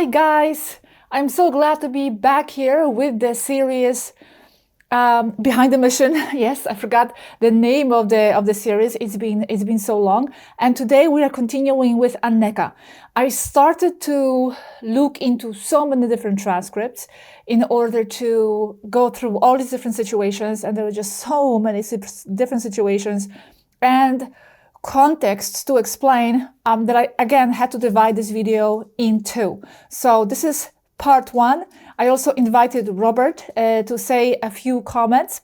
guys, I'm so glad to be back here with the series Behind the Mission. Yes, I forgot the name of the series. It's been so long, and today we are continuing with Aneeka. I started to look into so many different transcripts in order to go through all these different situations, and there were just so many different situations and contexts to explain that I again had to divide this video in two. So this is part one. I also invited Robert to say a few comments.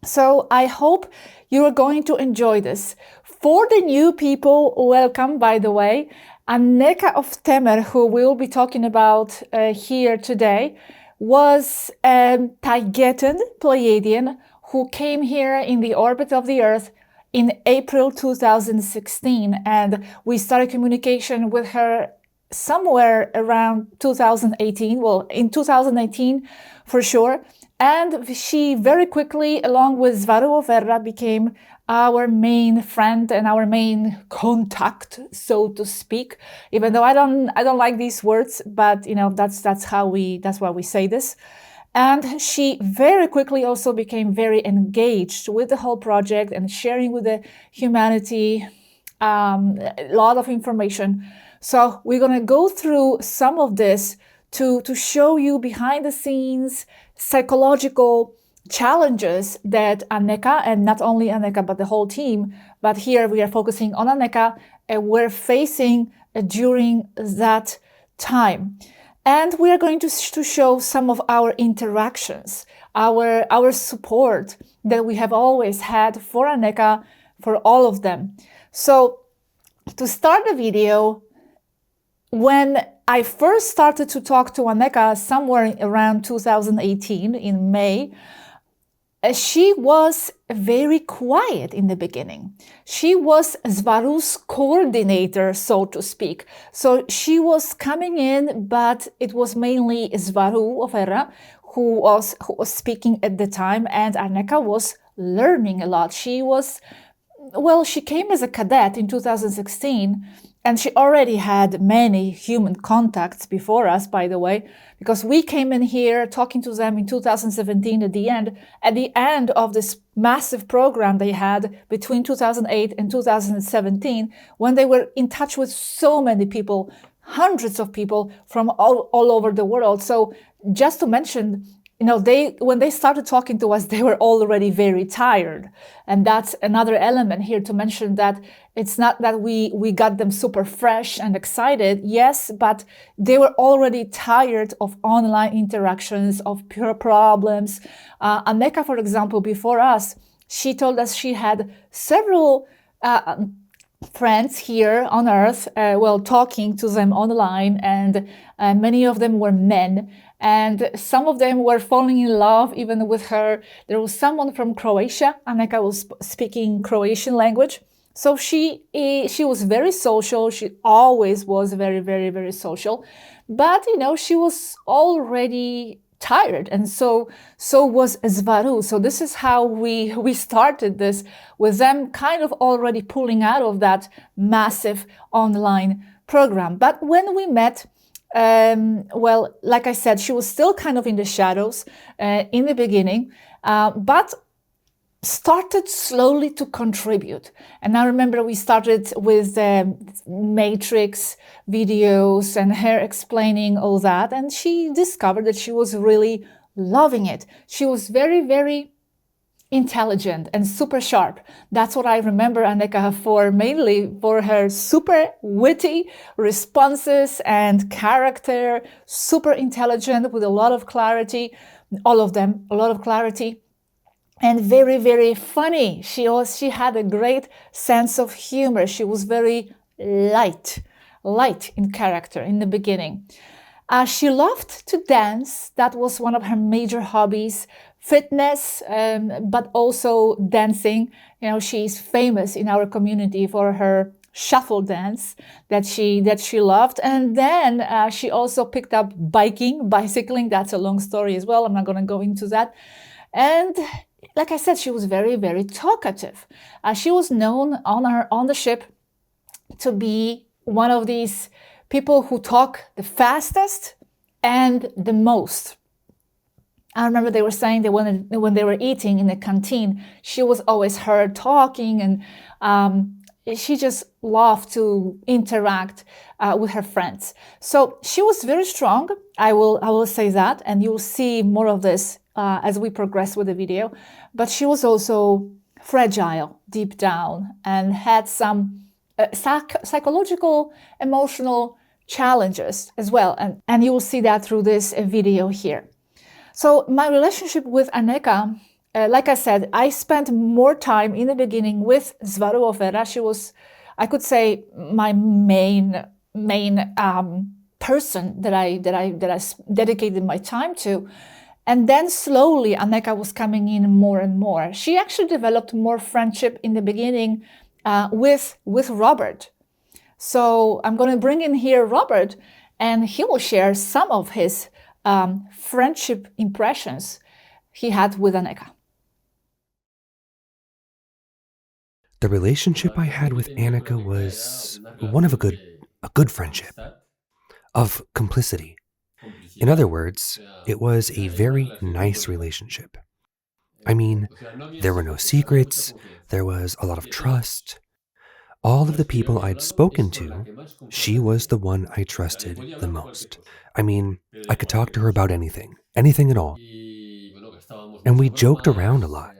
So I hope you are going to enjoy this. For the new people, welcome, by the way. Aneeka of Temmer, who we'll be talking about here today, was a Taygetan Pleiadian who came here in the orbit of the Earth in April 2016, and we started communication with her somewhere around 2018, well, in 2018 for sure. And she very quickly, along with Swaruu of Erra, became our main friend and our main contact, so to speak. Even though I don't like these words, but you know, that's why we say this. And she very quickly also became very engaged with the whole project and sharing with the humanity a lot of information. So we're going to go through some of this to show you behind the scenes psychological challenges that Aneeka, and not only Aneeka, but the whole team, but here we are focusing on Aneeka, were facing during that time. And we are going to show some of our interactions, our support that we have always had for Aneeka, for all of them. So to start the video, when I first started to talk to Aneeka somewhere around 2018 in May, she was very quiet in the beginning. She was Swaruu's coordinator, so to speak. So she was coming in, but it was mainly Swaruu of Erra who was speaking at the time, and Aneeka was learning a lot. She came as a cadet in 2016, and she already had many human contacts before us, by the way, because we came in here talking to them in 2017 at the end of this massive program they had between 2008 and 2017, when they were in touch with so many people, hundreds of people from all over the world. So just to mention, you know, when they started talking to us, they were already very tired. And that's another element here to mention, that it's not that we got them super fresh and excited, yes, but they were already tired of online interactions, of pure problems. Aneeka, for example, before us, she told us she had several friends here on Earth, talking to them online, and many of them were men. And some of them were falling in love even with her. There was someone from Croatia. Aneeka was speaking Croatian language. So she was very social. She always was very, very, very social. But, you know, she was already tired. And so was Swaruu. So this is how we started this, with them kind of already pulling out of that massive online program. But when we met, like I said, she was still kind of in the shadows in the beginning, but started slowly to contribute. And I remember we started with the Matrix videos and her explaining all that, and she discovered that she was really loving it. She was very, very intelligent and super sharp. That's what I remember Aneeka for, mainly for her super witty responses and character, super intelligent with a lot of clarity, all of them, a lot of clarity, and very, very funny. She had a great sense of humor. She was very light in character in the beginning. She loved to dance. That was one of her major hobbies. Fitness, but also dancing. You know, she's famous in our community for her shuffle dance that she loved. And then she also picked up bicycling. That's a long story as well. I'm not going to go into that. And like I said, she was very, very talkative. She was known on the ship to be one of these people who talk the fastest and the most. I remember they were saying that when they were eating in the canteen, she was always heard talking, and she just loved to interact with her friends. So she was very strong. I will say that, and you'll see more of this as we progress with the video. But she was also fragile deep down and had some psychological, emotional challenges as well. And you will see that through this video here. So my relationship with Aneeka, like I said, I spent more time in the beginning with Swaruu of Erra. She was, I could say, my main person that I dedicated my time to. And then slowly Aneeka was coming in more and more. She actually developed more friendship in the beginning with Robert. So I'm going to bring in here Robert, and he will share some of his friendship impressions he had with Aneeka. The relationship I had with Aneeka was one of a good friendship, of complicity. In other words, it was a very nice relationship. I mean, there were no secrets, there was a lot of trust. All of the people I'd spoken to, she was the one I trusted the most. I mean, I could talk to her about anything at all. And we joked around a lot.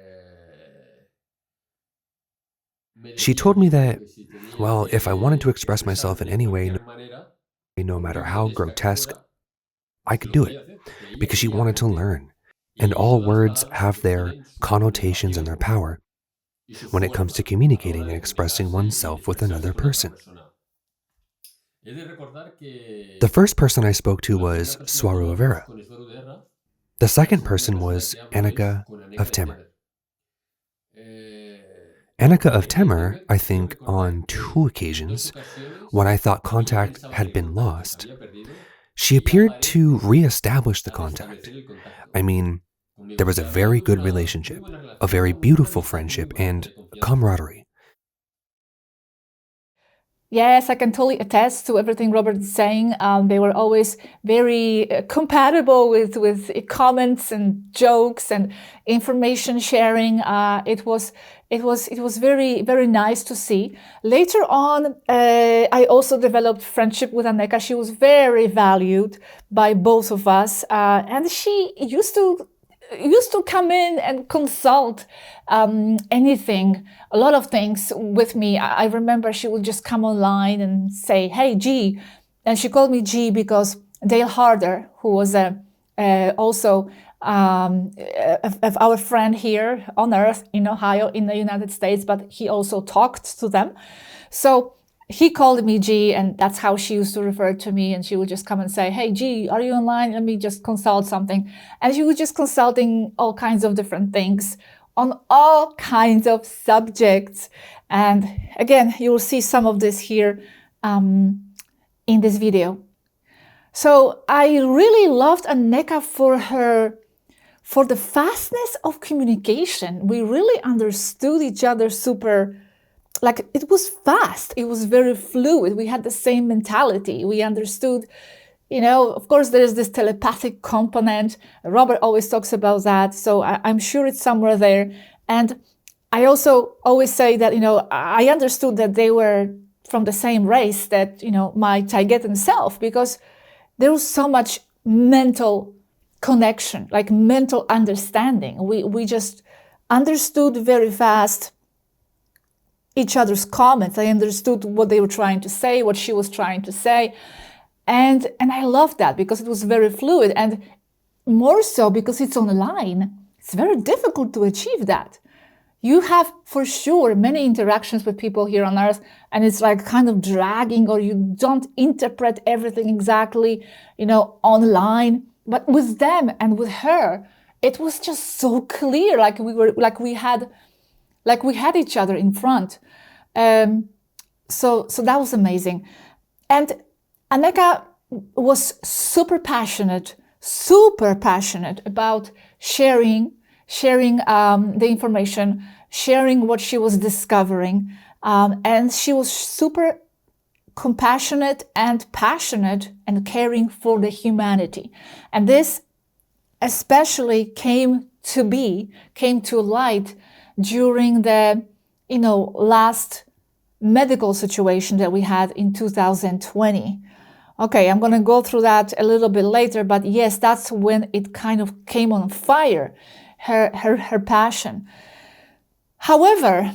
She told me that, well, if I wanted to express myself in any way, no matter how grotesque, I could do it, because she wanted to learn. And all words have their connotations and their power when it comes to communicating and expressing oneself with another person. The first person I spoke to was Swaruu of Erra. The second person was Aneeka of Temmer. Aneeka of Temmer, I think on 2 occasions, when I thought contact had been lost, she appeared to re-establish the contact. I mean, there was a very good relationship, a very beautiful friendship, and camaraderie. Yes, I can totally attest to everything Robert is saying. They were always very compatible with comments and jokes and information sharing. It was very, very nice to see. Later on, I also developed friendship with Aneeka. She was very valued by both of us, and she used to come in and consult anything, a lot of things with me. I remember she would just come online and say, "Hey, G," and she called me G because Dale Harder, who was also of our friend here on Earth in Ohio, in the United States, but he also talked to them. So he called me G, and that's how she used to refer to me. And she would just come and say, "Hey, G, are you online? Let me just consult something." And she was just consulting all kinds of different things on all kinds of subjects. And again, you will see some of this here in this video. So I really loved Aneeka for the fastness of communication. We really understood each other super. Like, it was fast. It was very fluid. We had the same mentality. We understood, of course, there's this telepathic component. Robert always talks about that. So I'm sure it's somewhere there. And I also always say that, I understood that they were from the same race that, my Taygetan self, because there was so much mental connection, like mental understanding. We just understood very fast each other's comments. I understood what they were trying to say, what she was trying to say. And I loved that because it was very fluid, and more so because it's online. It's very difficult to achieve that. You have, for sure, many interactions with people here on Earth, and it's like kind of dragging, or you don't interpret everything exactly, online. But with them and with her, it was just so clear, like we had each other in front. So that was amazing. And Aneeka was super passionate about sharing the information, sharing what she was discovering. And she was super compassionate and passionate and caring for the humanity. And this especially came to light during the, last medical situation that we had in 2020. Okay, I'm going to go through that a little bit later, but yes, that's when it kind of came on fire, her passion. However,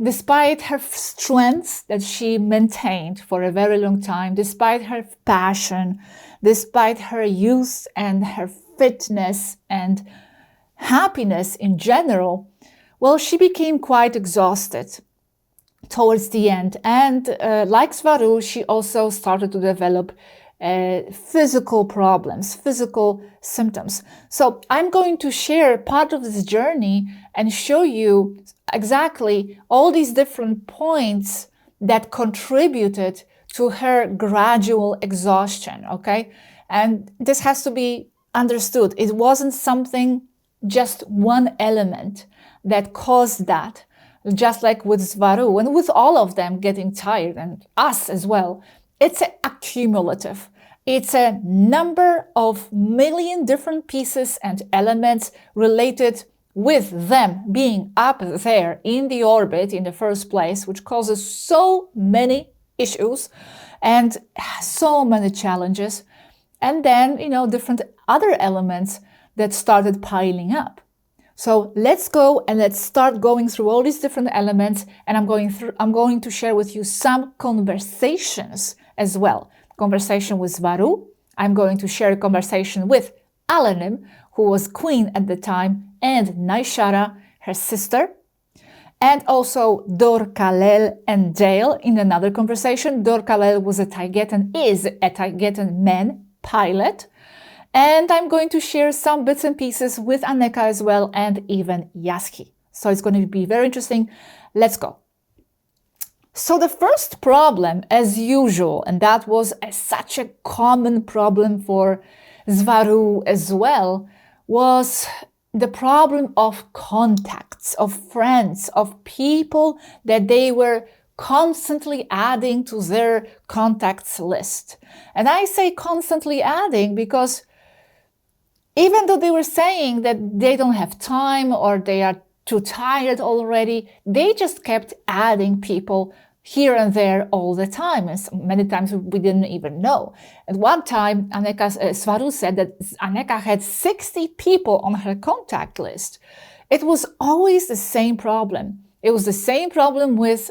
despite her strengths that she maintained for a very long time, despite her passion, despite her youth and her fitness and happiness in general, well, she became quite exhausted towards the end. And like Swaruu, she also started to develop physical problems, physical symptoms. So I'm going to share part of this journey and show you exactly all these different points that contributed to her gradual exhaustion, okay? And this has to be understood. It wasn't something, just one element that caused that. Just like with Swaruu and with all of them getting tired, and us as well, it's accumulative. It's a number of million different pieces and elements related with them being up there in the orbit in the first place, which causes so many issues and so many challenges. And then, different other elements that started piling up. So let's go and let's start going through all these different elements, and I'm going to share with you some conversations as well. Conversation with Swaruu. I'm going to share a conversation with Alec, who was queen at the time, and Naishara, her sister, and also Dhor K and Dale in another conversation. Dhor K was is a Taygetan man pilot. And I'm going to share some bits and pieces with Aneeka as well, and even Yaski. So it's going to be very interesting. Let's go. So the first problem, as usual, and that was such a common problem for Swaruu as well, was the problem of contacts, of friends, of people that they were constantly adding to their contacts list. And I say constantly adding because even though they were saying that they don't have time or they are too tired already, they just kept adding people here and there all the time. And many times we didn't even know. At one time, Swaruu said that Aneeka had 60 people on her contact list. It was always the same problem. It was the same problem with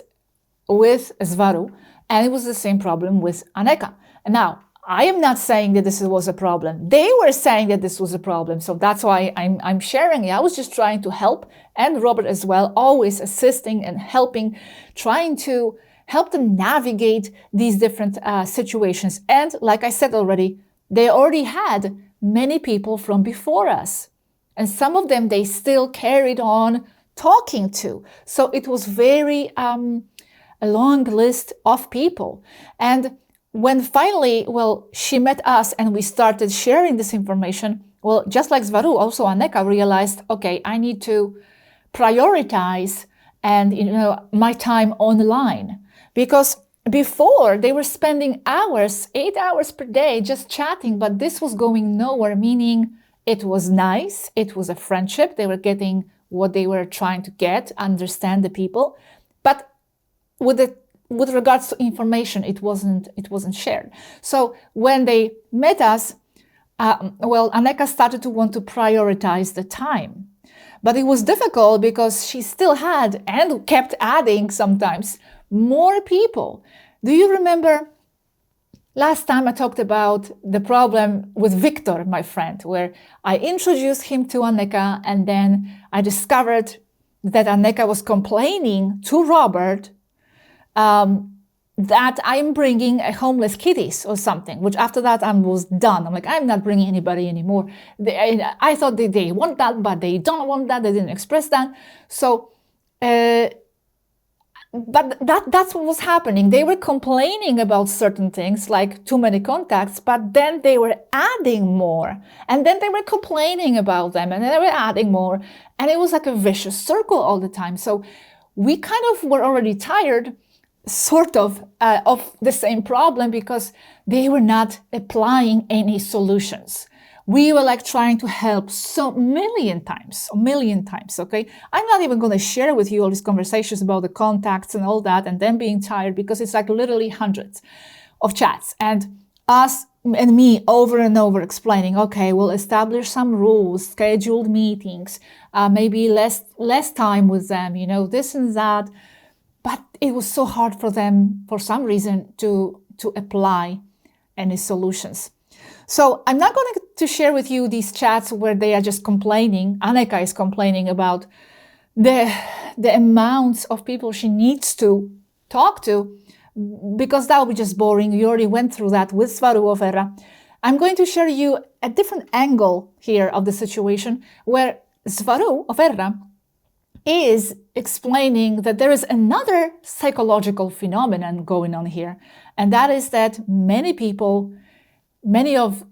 Swaruu, and it was the same problem with Aneeka. And now, I am not saying that this was a problem. They were saying that this was a problem. So that's why I'm sharing it. I was just trying to help, and Robert as well, always assisting and helping, trying to help them navigate these different situations. And like I said already, they already had many people from before us. And some of them they still carried on talking to. So it was very a long list of people. And when finally, she met us and we started sharing this information, just like Swaruu, also Aneeka realized, okay, I need to prioritize and, my time online. Because before they were spending hours, 8 hours per day just chatting, but this was going nowhere, meaning it was nice, it was a friendship, they were getting what they were trying to get, understand the people, but with regards to information, it wasn't shared. So when they met us, Aneeka started to want to prioritize the time. But it was difficult because she still had and kept adding sometimes more people. Do you remember last time I talked about the problem with Victor, my friend, where I introduced him to Aneeka, and then I discovered that Aneeka was complaining to Robert that I'm bringing a homeless kitties or something, which after that I was done. I'm like, I'm not bringing anybody anymore. I thought they want that, but they don't want that. They didn't express that. So, but that's what was happening. They were complaining about certain things like too many contacts, but then they were adding more, and then they were complaining about them, and then they were adding more, and it was like a vicious circle all the time. So we kind of were already tired sort of the same problem because they were not applying any solutions. We were like trying to help a million times, okay? I'm not even going to share with you all these conversations about the contacts and all that and them being tired because it's like literally hundreds of chats and us and me over and over explaining, okay, we'll establish some rules, scheduled meetings, maybe less time with them, this and that. But it was so hard for them, for some reason, to apply any solutions. So I'm not going to share with you these chats where they are just complaining. Aneeka is complaining about the amounts of people she needs to talk to, because that would be just boring. You already went through that with Swaruu of Erra. I'm going to share you a different angle here of the situation where Swaruu of Erra is explaining that there is another psychological phenomenon going on here. And that is that many people, many of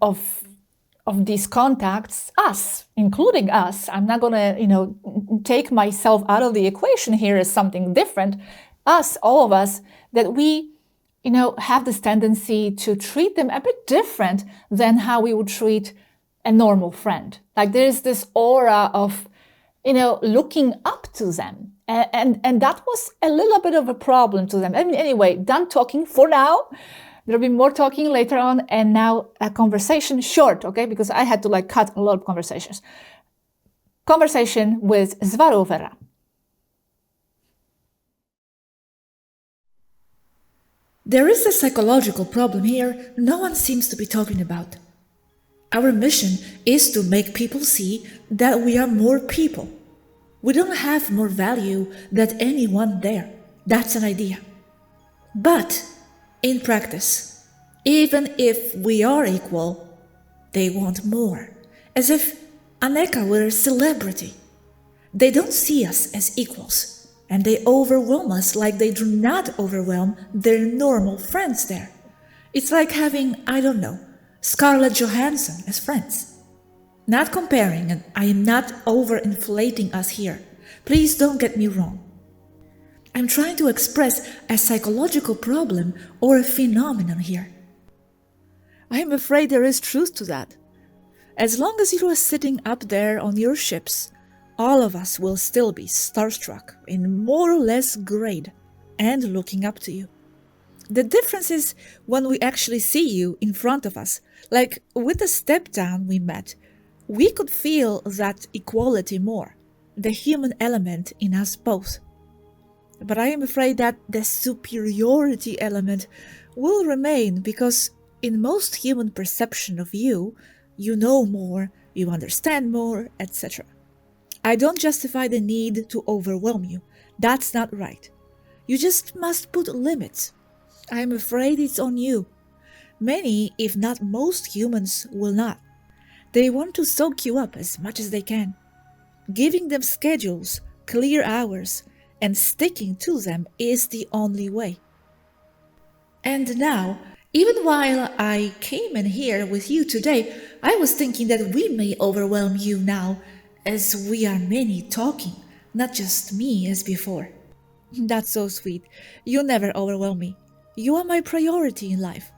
these contacts, us, including us, I'm not going to, take myself out of the equation here as something different. Us, all of us, that we, have this tendency to treat them a bit different than how we would treat a normal friend. Like there's this aura of, looking up to them. And that was a little bit of a problem to them. I mean, anyway, done talking for now. There'll be more talking later on. And now a conversation short, okay? Because I had to cut a lot of conversations. Conversation with Swaruu of Erra. There is a psychological problem here no one seems to be talking about. Our mission is to make people see that we are more people. We don't have more value than anyone there. That's an idea. But in practice, even if we are equal, they want more, as if Aneeka were a celebrity. They don't see us as equals, and they overwhelm us like they do not overwhelm their normal friends there. It's like having, Scarlett Johansson as friends. Not comparing, and I am not overinflating us here. Please don't get me wrong. I'm trying to express a psychological problem or a phenomenon here. I am afraid there is truth to that. As long as you are sitting up there on your ships, all of us will still be starstruck in more or less grade and looking up to you. The difference is when we actually see you in front of us, like with the step down we met, we could feel that equality more, the human element in us both. But I am afraid that the superiority element will remain because in most human perception of you, you know more, you understand more, etc. I don't justify the need to overwhelm you. That's not right. You just must put limits. I am afraid it's on you. Many, if not most humans, will not. They want to soak you up as much as they can. Giving them schedules, clear hours, and sticking to them is the only way. And now, even while I came in here with you today, I was thinking that we may overwhelm you now, as we are many talking, not just me as before. That's so sweet. You never overwhelm me. You are my priority in life.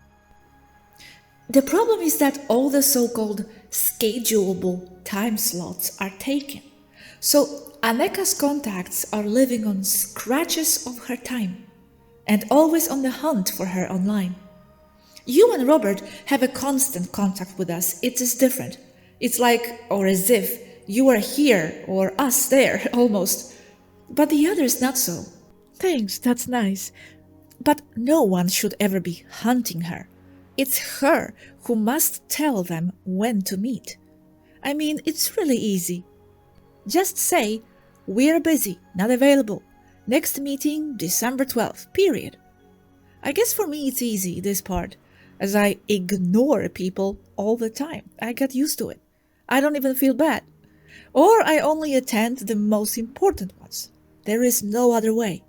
The problem is that all the so-called schedulable time slots are taken. So Aneeka's contacts are living on scratches of her time and always on the hunt for her online. You and Robert have a constant contact with us. It is different. It's like, or as if, you are here or us there, almost. But the others not so. Thanks, that's nice. But no one should ever be hunting her. It's her who must tell them when to meet. I mean, it's really easy. Just say, we're busy, not available. Next meeting, December 12th, period. I guess for me it's easy, this part, as I ignore people all the time. I got used to it. I don't even feel bad. Or I only attend the most important ones. There is no other way.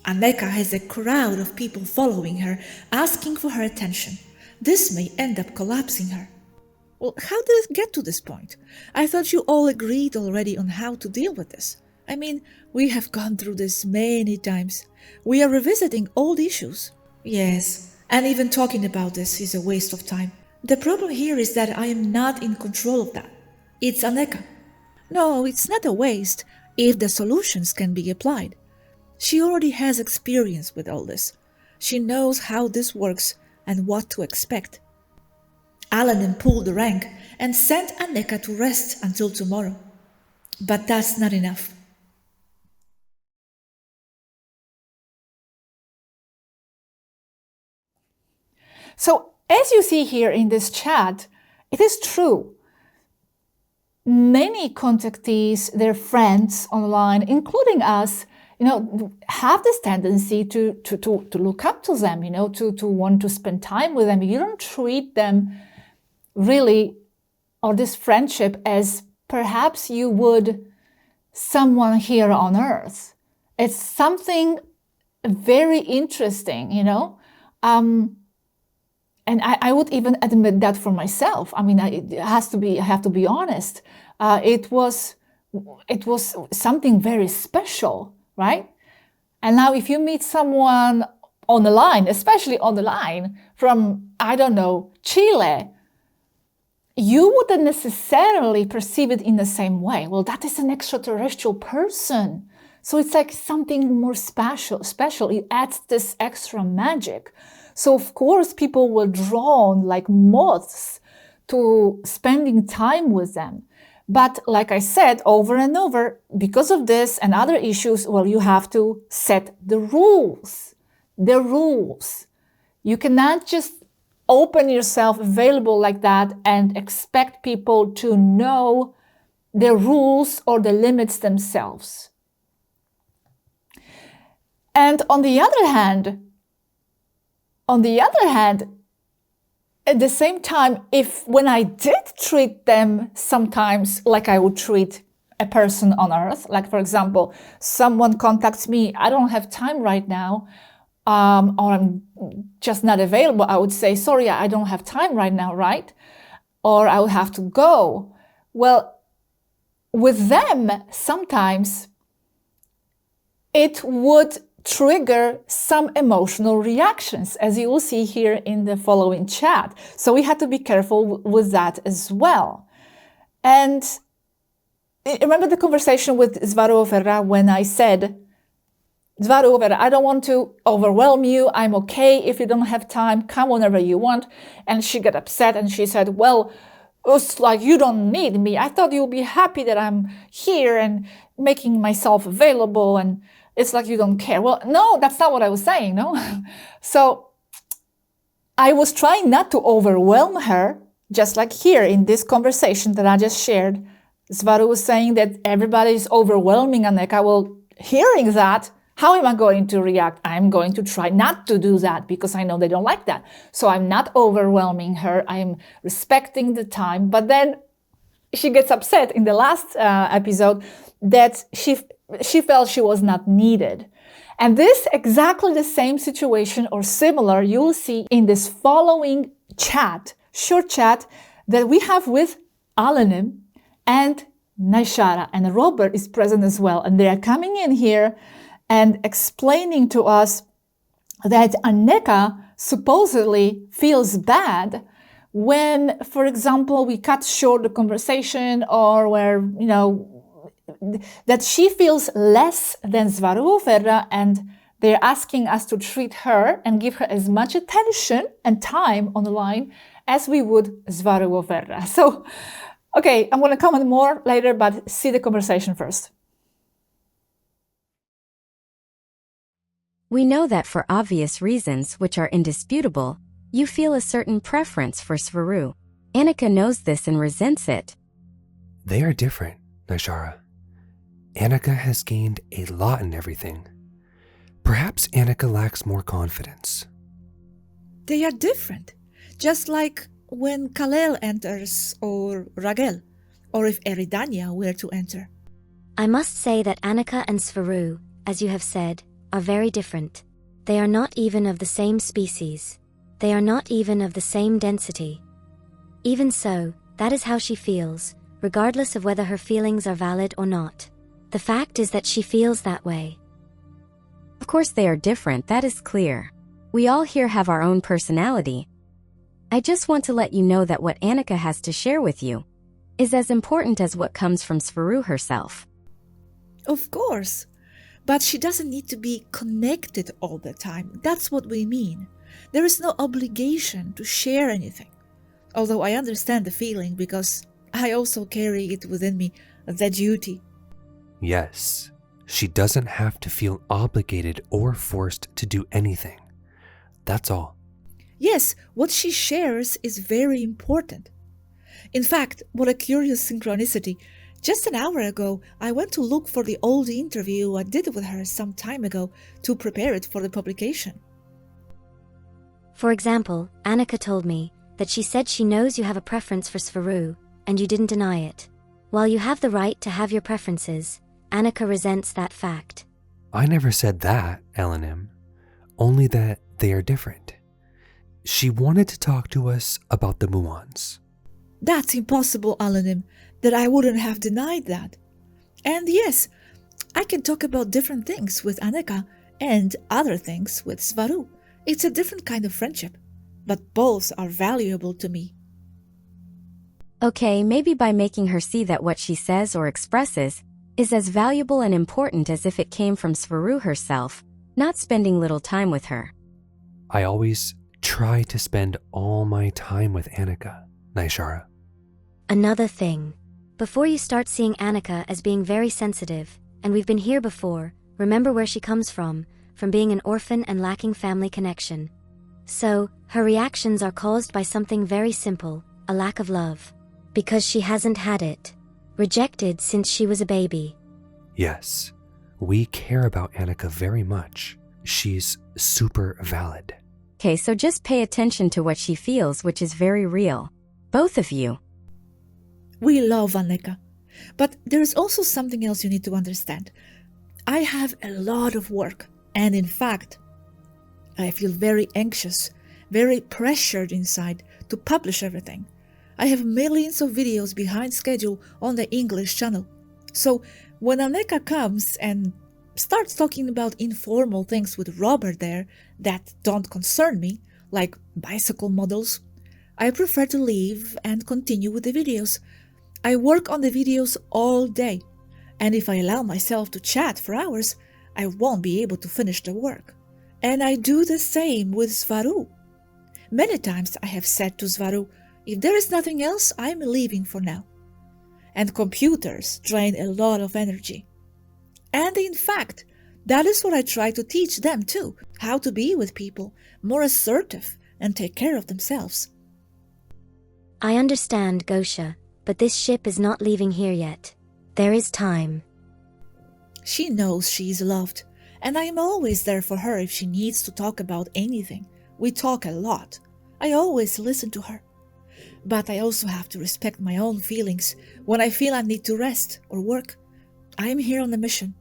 Aneeka has a crowd of people following her, asking for her attention. This may end up collapsing her. Well, how did it get to this point? I thought you all agreed already on how to deal with this. I mean, we have gone through this many times. We are revisiting old issues. Yes, and even talking about this is a waste of time. The problem here is that I am not in control of that. It's Aneeka. No, it's not a waste if the solutions can be applied. She already has experience with all this. She knows how this works and what to expect. Alanin pulled the rank and sent Aneeka to rest until tomorrow. But that's not enough. So, as you see here in this chat, it is true. Many contactees, their friends online, including us, have this tendency to look up to them, to want to spend time with them. You don't treat them really, or this friendship, as perhaps you would someone here on Earth. It's something very interesting, and I would even admit that for myself. I mean, I have to be honest. It was something very special, right? And now if you meet someone on the line, especially on the line from, I don't know, Chile, you wouldn't necessarily perceive it in the same way. Well, that is an extraterrestrial person. So it's like something more special. It adds this extra magic. So of course, people were drawn like moths to spending time with them. But like I said over and over, because of this and other issues, well, you have to set the rules. The rules. You cannot just open yourself available like that and expect people to know the rules or the limits themselves. And on the other hand, at the same time, when I did treat them sometimes like I would treat a person on Earth, like for example, someone contacts me, I don't have time right now, or I'm just not available, I would say, sorry, I don't have time right now, right? Or I would have to go. Well, with them, sometimes it would trigger some emotional reactions, as you will see here in the following chat. So we had to be careful with that as well. And remember the conversation with Swaruu of Erra when I said, Swaruu of Erra, I don't want to overwhelm you. I'm okay if you don't have time. Come whenever you want. And she got upset and she said, well, it's like you don't need me. I thought you'll be happy that I'm here and making myself available, and it's like you don't care. Well, no, that's not what I was saying, no? So I was trying not to overwhelm her, just like here in this conversation that I just shared. Swaruu was saying that everybody is overwhelming Aneeka. Well, hearing that, how am I going to react? I'm going to try not to do that because I know they don't like that. So I'm not overwhelming her. I'm respecting the time. But then she gets upset in the last episode that she felt she was not needed. And this exactly the same situation or similar you will see in this following chat, short chat that we have with Alanin and Naishara, and Robert is present as well. And they are coming in here and explaining to us that Aneeka supposedly feels bad when, for example, we cut short the conversation, or where, that she feels less than Swaruu of Erra, and they're asking us to treat her and give her as much attention and time on the line as we would Swaruu of Erra. So, okay, I'm going to comment more later, but see the conversation first. We know that for obvious reasons, which are indisputable, you feel a certain preference for Swaruu. Aneeka knows this and resents it. They are different, Naishara. Aneeka has gained a lot in everything. Perhaps Aneeka lacks more confidence. They are different, just like when Kalel enters, or Ragel, or if Eridania were to enter. I must say that Aneeka and Swaruu, as you have said, are very different. They are not even of the same species. They are not even of the same density. Even so, that is how she feels, regardless of whether her feelings are valid or not. The fact is that she feels that way. Of course they are different, that is clear. We all here have our own personality. I just want to let you know that what Aneeka has to share with you is as important as what comes from Swaruu herself. Of course. But she doesn't need to be connected all the time. That's what we mean. There is no obligation to share anything. Although I understand the feeling because I also carry it within me, the duty. Yes, she doesn't have to feel obligated or forced to do anything. That's all. Yes, what she shares is very important. In fact, what a curious synchronicity. Just an hour ago, I went to look for the old interview I did with her some time ago to prepare it for the publication. For example, Aneeka told me that she said she knows you have a preference for Swaruu, and you didn't deny it. While you have the right to have your preferences, Aneeka resents that fact. I never said that, Elenim. Only that they are different. She wanted to talk to us about the muons. That's impossible, Alanim, that I wouldn't have denied that. And yes, I can talk about different things with Aneeka and other things with Swaruu. It's a different kind of friendship, but both are valuable to me. Okay, maybe by making her see that what she says or expresses is as valuable and important as if it came from Swaruu herself, not spending little time with her. I always try to spend all my time with Aneeka, Naishara. Another thing. Before you start seeing Aneeka as being very sensitive, and we've been here before, remember where she comes from being an orphan and lacking family connection. So, her reactions are caused by something very simple, a lack of love. Because she hasn't had it. Rejected since she was a baby. Yes, we care about Aneeka very much. She's super valid. Okay, so just pay attention to what she feels, which is very real. Both of you. We love Aneeka. But there is also something else you need to understand. I have a lot of work, and in fact, I feel very anxious, very pressured inside to publish everything. I have millions of videos behind schedule on the English channel. So when Aneeka comes and starts talking about informal things with Robert there that don't concern me, like bicycle models, I prefer to leave and continue with the videos. I work on the videos all day, and if I allow myself to chat for hours, I won't be able to finish the work. And I do the same with Swaruu. Many times I have said to Swaruu, if there is nothing else, I'm leaving for now. And computers drain a lot of energy. And in fact, that is what I try to teach them too, how to be with people, more assertive and take care of themselves. I understand, Gosha, but this ship is not leaving here yet. There is time. She knows she is loved, and I am always there for her if she needs to talk about anything. We talk a lot. I always listen to her. But I also have to respect my own feelings when I feel I need to rest or work. I am here on a mission.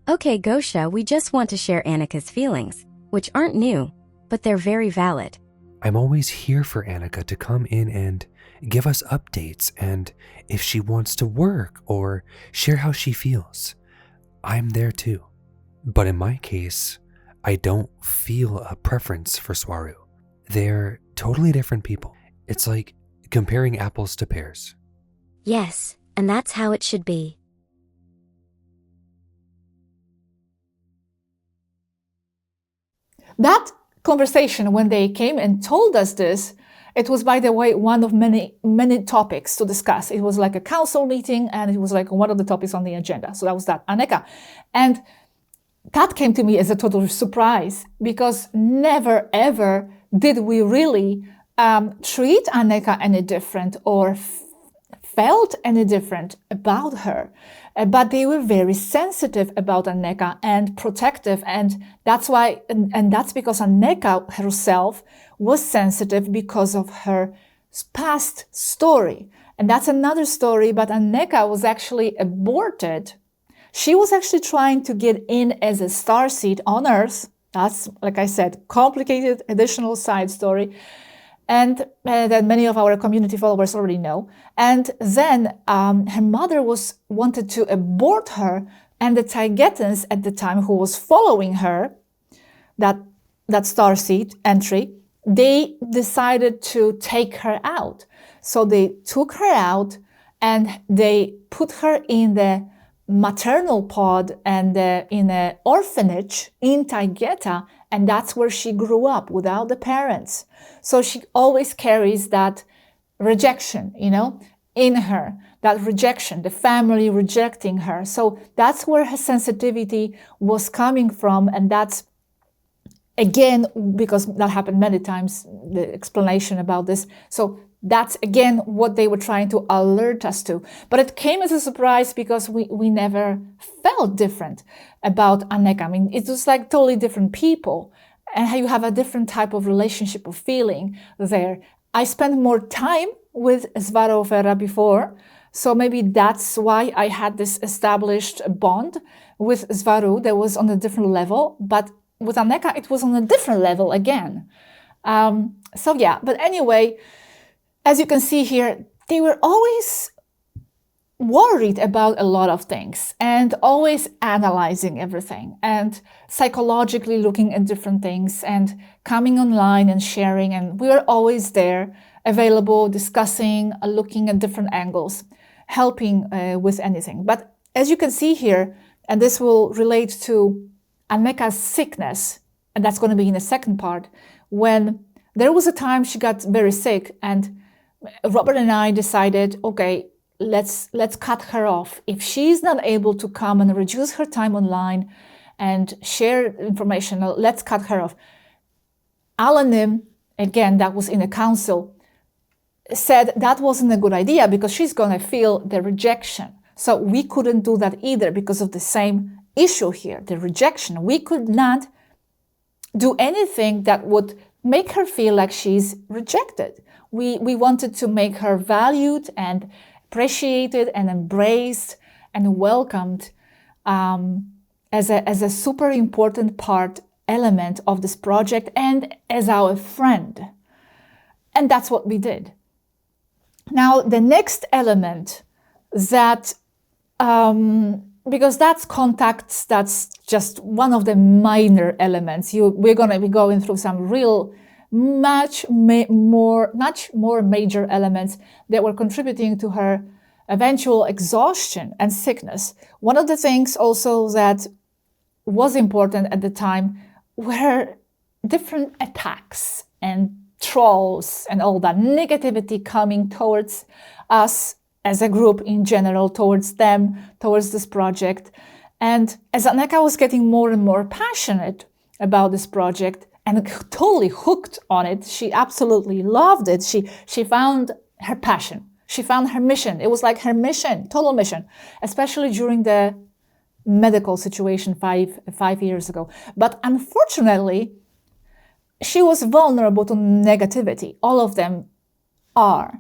Okay, Gosha, we just want to share Aneeka's feelings, which aren't new, but they're very valid. I'm always here for Aneeka to come in and give us updates, and if she wants to work or share how she feels, I'm there too. But in my case, I don't feel a preference for Swaruu. They're totally different people. It's like comparing apples to pears. Yes, and that's how it should be. That conversation, when they came and told us this, it was, by the way, one of many topics to discuss. It was like a council meeting, and it was like one of the topics on the agenda. So that was that, Aneeka. And that came to me as a total surprise, because never ever did we really treat Aneeka any different or felt any different about her. But they were very sensitive about Aneeka and protective, and that's why, and that's because Aneeka herself was sensitive because of her past story. And that's another story, but Aneeka was actually aborted. She was actually trying to get in as a starseed on Earth. That's, like I said, complicated additional side story. and that many of our community followers already know. And then her mother wanted to abort her, and the Taygetans at the time, who was following her, that starseed entry, they decided to take her out. So they took her out and they put her in the maternal pod and in an orphanage in Taygeta, and that's where she grew up without the parents. So she always carries that rejection, in her, that rejection, the family rejecting her. So that's where her sensitivity was coming from, and that's, again, because that happened many times, the explanation about this. So that's, again, what they were trying to alert us to. But it came as a surprise because we never felt different about Aneeka. I mean, it was like totally different people. And how you have a different type of relationship or feeling there. I spent more time with Swaruu of Erra before. So maybe that's why I had this established bond with Swaruu that was on a different level. But with Aneeka, it was on a different level again. So yeah, but anyway, as you can see here, they were always worried about a lot of things and always analyzing everything and psychologically looking at different things and coming online and sharing. And we were always there, available, discussing, looking at different angles, helping with anything. But as you can see here, and this will relate to Aneeka's sickness, and that's going to be in the second part, when there was a time she got very sick, and Robert and I decided, okay, let's cut her off. If she's not able to come and reduce her time online and share information, let's cut her off. Alanim, again, that was in the council, said that wasn't a good idea because she's going to feel the rejection. So we couldn't do that either because of the same issue here, the rejection. We could not do anything that would make her feel like she's rejected. We wanted to make her valued and appreciated and embraced and welcomed as a super important element of this project and as our friend. And that's what we did. Now, the next element that, because that's contacts, that's just one of the minor elements. We're going to be going through some real much more major elements that were contributing to her eventual exhaustion and sickness. One of the things also that was important at the time were different attacks and trolls and all that negativity coming towards us as a group in general, towards them, towards this project. And as Aneeka was getting more and more passionate about this project, and totally hooked on it. She absolutely loved it. She found her passion. She found her mission. It was like her mission, total mission, especially during the medical situation five years ago. But unfortunately, she was vulnerable to negativity. All of them are.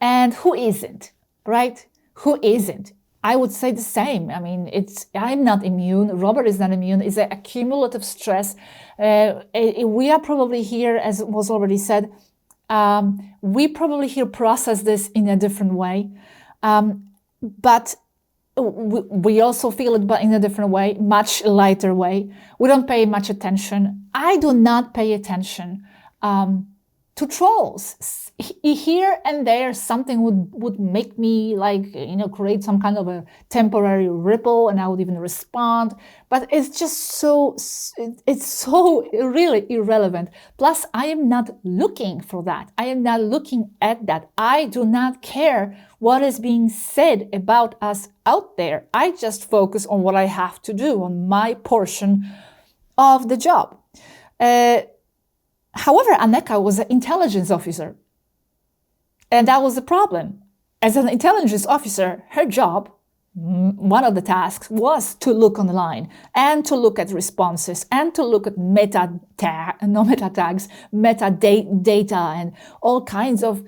And who isn't, right? Who isn't? I would say the same. I mean, I'm not immune. Robert is not immune. It's a cumulative stress. We are probably here, as was already said, we probably here process this in a different way. But we also feel it, but in a different way, much lighter way. We don't pay much attention. I do not pay attention to trolls. Here and there, something would make me create some kind of a temporary ripple, and I would even respond. But it's just so really irrelevant. Plus, I am not looking for that. I am not looking at that. I do not care what is being said about us out there. I just focus on what I have to do, on my portion of the job. However, Aneeka was an intelligence officer. And that was the problem. As an intelligence officer, her job, one of the tasks, was to look online and to look at responses and to look at metadata and all kinds of,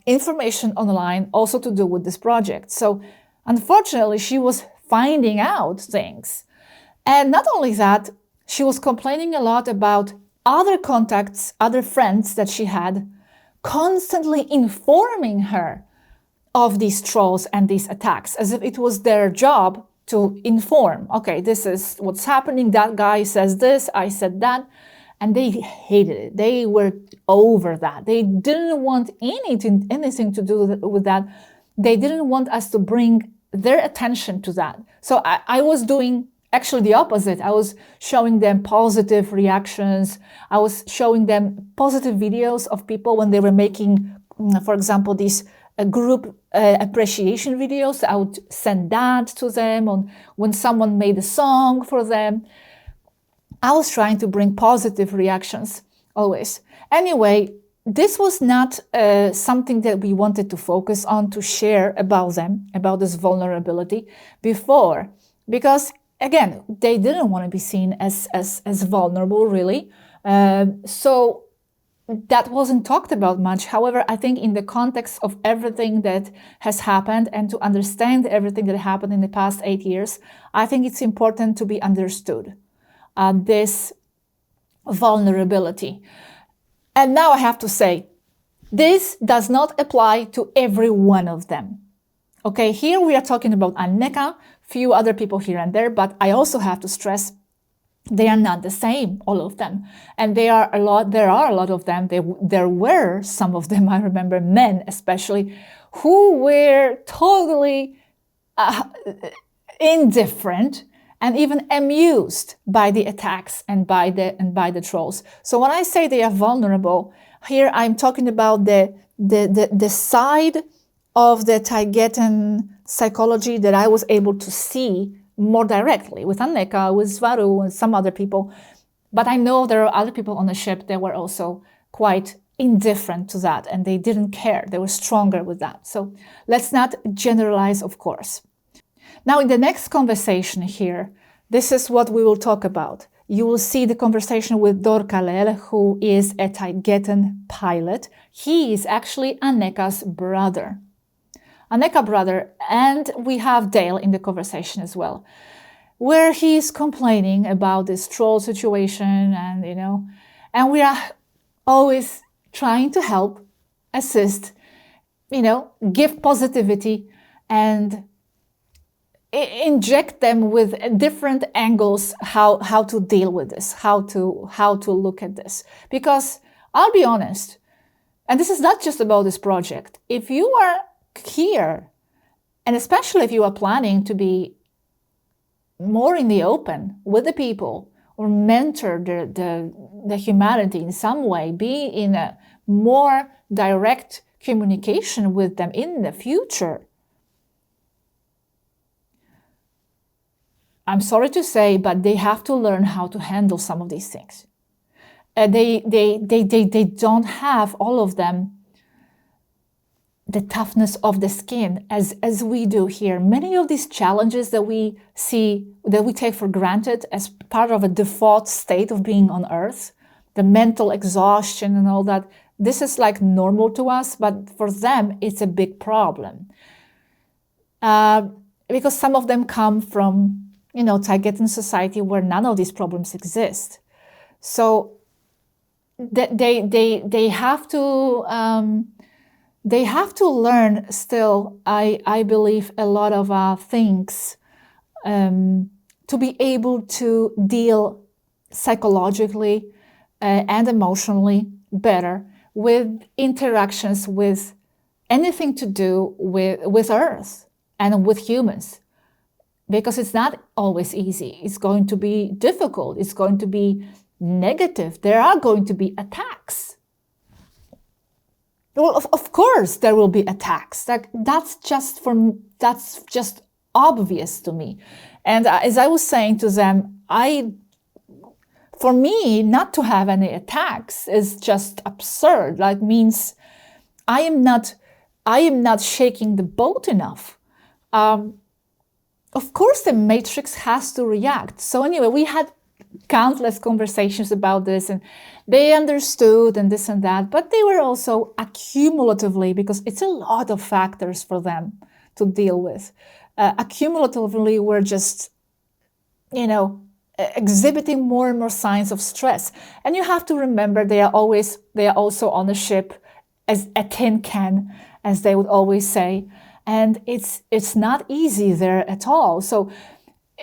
information online, also to do with this project. So unfortunately, she was finding out things. And not only that, she was complaining a lot about other contacts, other friends that she had, constantly informing her of these trolls and these attacks, as if it was their job to inform. Okay, this is what's happening. That guy says this, I said that. And they hated it. They were over that. They didn't want anything to do with that. They didn't want us to bring their attention to that. So I was doing actually the opposite. I was showing them positive reactions. I was showing them positive videos of people when they were making, for example, these group appreciation videos. I would send that to them on when someone made a song for them. I was trying to bring positive reactions always. Anyway, this was not something that we wanted to focus on, to share about them, about this vulnerability before, because again, they didn't want to be seen as vulnerable, really. So that wasn't talked about much. However, I think in the context of everything that has happened and to understand everything that happened in the past 8 years, I think it's important to be understood, this vulnerability. And now I have to say, this does not apply to every one of them. Okay, here we are talking about Aneeka, few other people here and there, but I also have to stress they are not the same, all of them. And there are a lot of them. There were some of them, I remember, men especially, who were totally indifferent and even amused by the attacks and by the trolls. So when I say they are vulnerable, here I'm talking about the side of the Taygetan psychology that I was able to see more directly with Aneeka, with Swaruu, and some other people. But I know there are other people on the ship that were also quite indifferent to that, and they didn't care. They were stronger with that. So let's not generalize, of course. Now, in the next conversation here, this is what we will talk about. You will see the conversation with Dhor K, who is a Taygetan pilot. He is actually Aneeka's brother. Aneeka brother, and we have Dale in the conversation as well, where he's complaining about this troll situation, and and we are always trying to help, assist, give positivity and inject them with different angles how to deal with this, how to look at this. Because I'll be honest, and this is not just about this project, if you are here, and especially if you are planning to be more in the open with the people or mentor the humanity in some way, be in a more direct communication with them in the future, I'm sorry to say, but they have to learn how to handle some of these things. They don't have, all of them, the toughness of the skin as we do here. Many of these challenges that we see, that we take for granted as part of a default state of being on Earth, the mental exhaustion and all that, this is like normal to us, but for them, it's a big problem. Because some of them come from, Taygetan society where none of these problems exist. So they have to learn still, I believe, a lot of things to be able to deal psychologically and emotionally better with interactions with anything to do with Earth and with humans. Because it's not always easy. It's going to be difficult. It's going to be negative. There are going to be attacks. Well, of course there will be attacks. That's just obvious to me. And as I was saying to them, for me, not to have any attacks is just absurd. That means I am not shaking the boat enough. Of course, the matrix has to react. So anyway, we had countless conversations about this, and they understood and this and that, but they were also accumulatively, because it's a lot of factors for them to deal with. Accumulatively, we're just, exhibiting more and more signs of stress. And you have to remember they are also on the ship as a tin can, as they would always say. And it's not easy there at all. So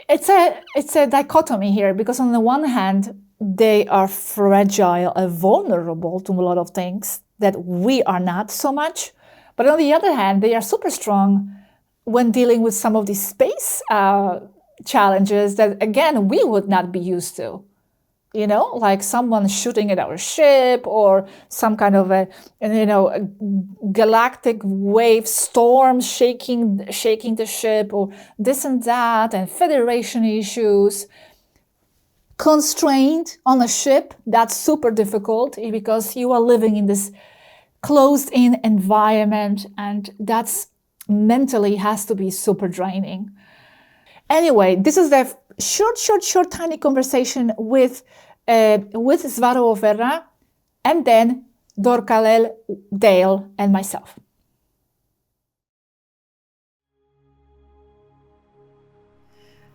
it's a dichotomy here, because on the one hand, they are fragile and vulnerable to a lot of things that we are not so much. But on the other hand, they are super strong when dealing with some of these space challenges that, again, we would not be used to. You know, like someone shooting at our ship, or some kind of a galactic wave storm shaking the ship, or this and that, and Federation issues. Constrained on a ship, that's super difficult because you are living in this closed-in environment, and that's mentally has to be super draining. Anyway, this is the short, tiny conversation with Swaruu of Erra, and then Dhor K, Dale, and myself.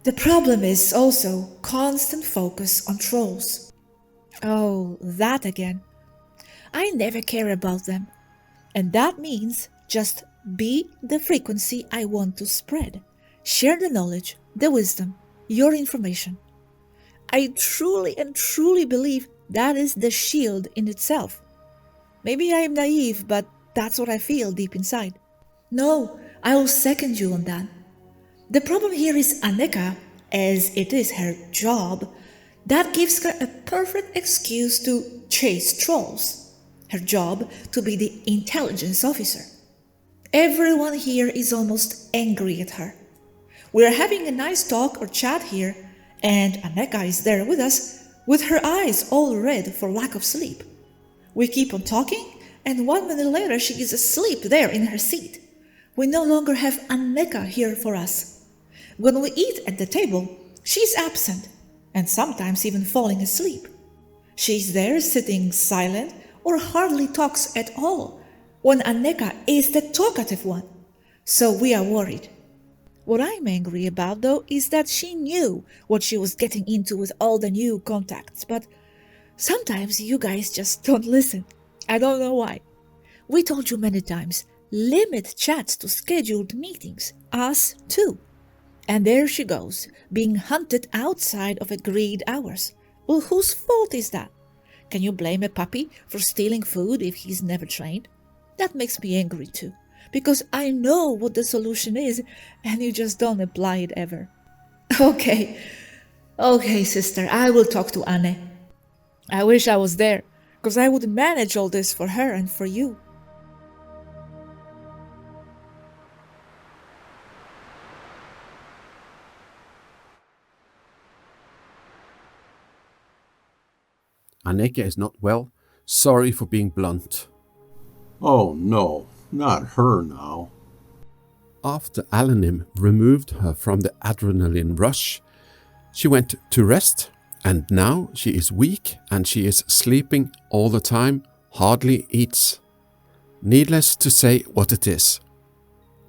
The problem is also constant focus on trolls. Oh, that again. I never care about them. And that means just be the frequency I want to spread. Share the knowledge, the wisdom, your information. I truly believe that is the shield in itself. Maybe I am naive, but that's what I feel deep inside. No, I will second you on that. The problem here is Aneeka, as it is her job, that gives her a perfect excuse to chase trolls. Her job to be the intelligence officer. Everyone here is almost angry at her. We are having a nice talk or chat here, and Aneeka is there with us, with her eyes all red for lack of sleep. We keep on talking, and 1 minute later she is asleep there in her seat. We no longer have Aneeka here for us. When we eat at the table, she's absent, and sometimes even falling asleep. She's there sitting silent or hardly talks at all, when Aneeka is the talkative one. So we are worried. What I'm angry about, though, is that she knew what she was getting into with all the new contacts, but sometimes you guys just don't listen. I don't know why. We told you many times, limit chats to scheduled meetings, us too. And there she goes, being hunted outside of agreed hours. Well, whose fault is that? Can you blame a puppy for stealing food if he's never trained? That makes me angry too, because I know what the solution is, and you just don't apply it ever. Okay, sister, I will talk to Anne. I wish I was there, because I would manage all this for her and for you. Aneeka is not well. Sorry for being blunt. Oh no, not her now. After Alanim removed her from the adrenaline rush, she went to rest, and now she is weak and she is sleeping all the time, hardly eats. Needless to say what it is.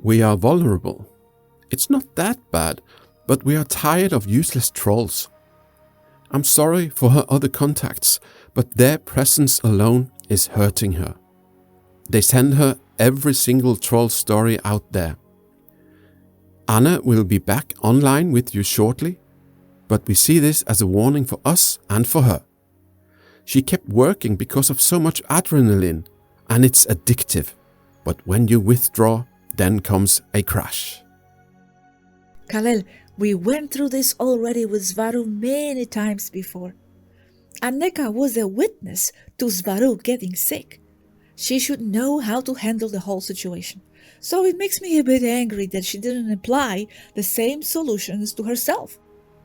We are vulnerable. It's not that bad, but we are tired of useless trolls. I'm sorry for her other contacts, but their presence alone is hurting her. They send her every single troll story out there. Anna will be back online with you shortly, but we see this as a warning for us and for her. She kept working because of so much adrenaline, and it's addictive. But when you withdraw, then comes a crash. Khalil, we went through this already with Swaruu many times before. Aneeka was a witness to Swaruu getting sick. She should know how to handle the whole situation. So it makes me a bit angry that she didn't apply the same solutions to herself.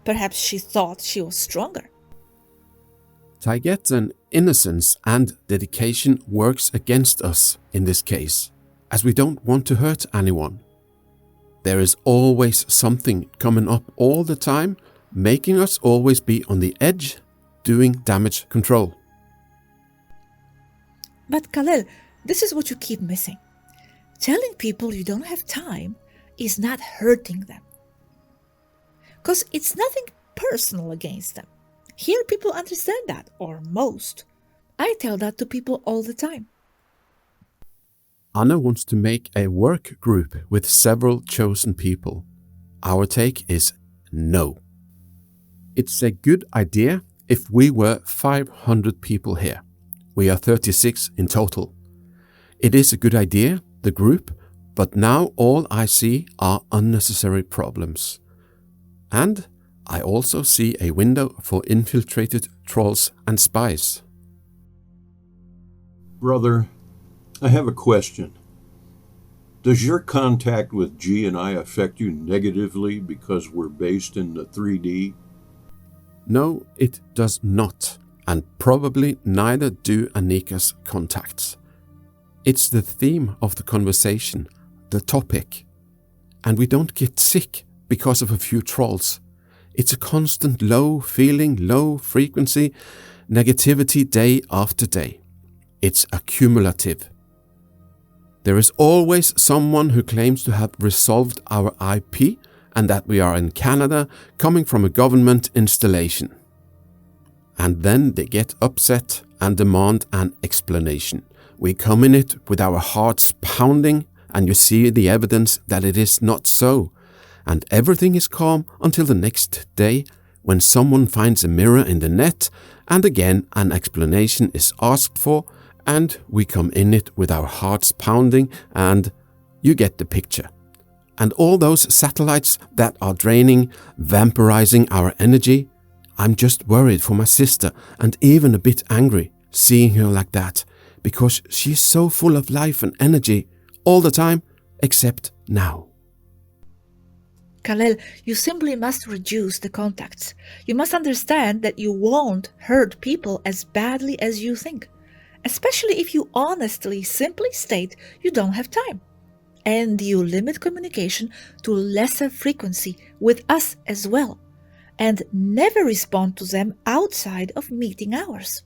Perhaps she thought she was stronger. Taygetan innocence and dedication works against us in this case, as we don't want to hurt anyone. There is always something coming up all the time, making us always be on the edge, doing damage control. But Khalil, this is what you keep missing. Telling people you don't have time is not hurting them. Because it's nothing personal against them. Here people understand that, or most. I tell that to people all the time. Anna wants to make a work group with several chosen people. Our take is no. It's a good idea if we were 500 people here. We are 36 in total. It is a good idea, the group, but now all I see are unnecessary problems. And I also see a window for infiltrated trolls and spies. Brother, I have a question. Does your contact with G and I affect you negatively because we're based in the 3D? No, it does not, and probably neither do Aneeka's contacts. It's the theme of the conversation, the topic. And we don't get sick because of a few trolls. It's a constant low feeling, low frequency, negativity day after day. It's accumulative. There is always someone who claims to have resolved our IP and that we are in Canada coming from a government installation. And then they get upset and demand an explanation. We come in it with our hearts pounding and you see the evidence that it is not so. And everything is calm until the next day when someone finds a mirror in the net and again an explanation is asked for and we come in it with our hearts pounding and you get the picture. And all those satellites that are draining, vampirizing our energy, I'm just worried for my sister and even a bit angry seeing her like that because she's so full of life and energy all the time except now. Kal-El, you simply must reduce the contacts. You must understand that you won't hurt people as badly as you think, especially if you honestly simply state you don't have time. And you limit communication to lesser frequency with us as well, and never respond to them outside of meeting hours.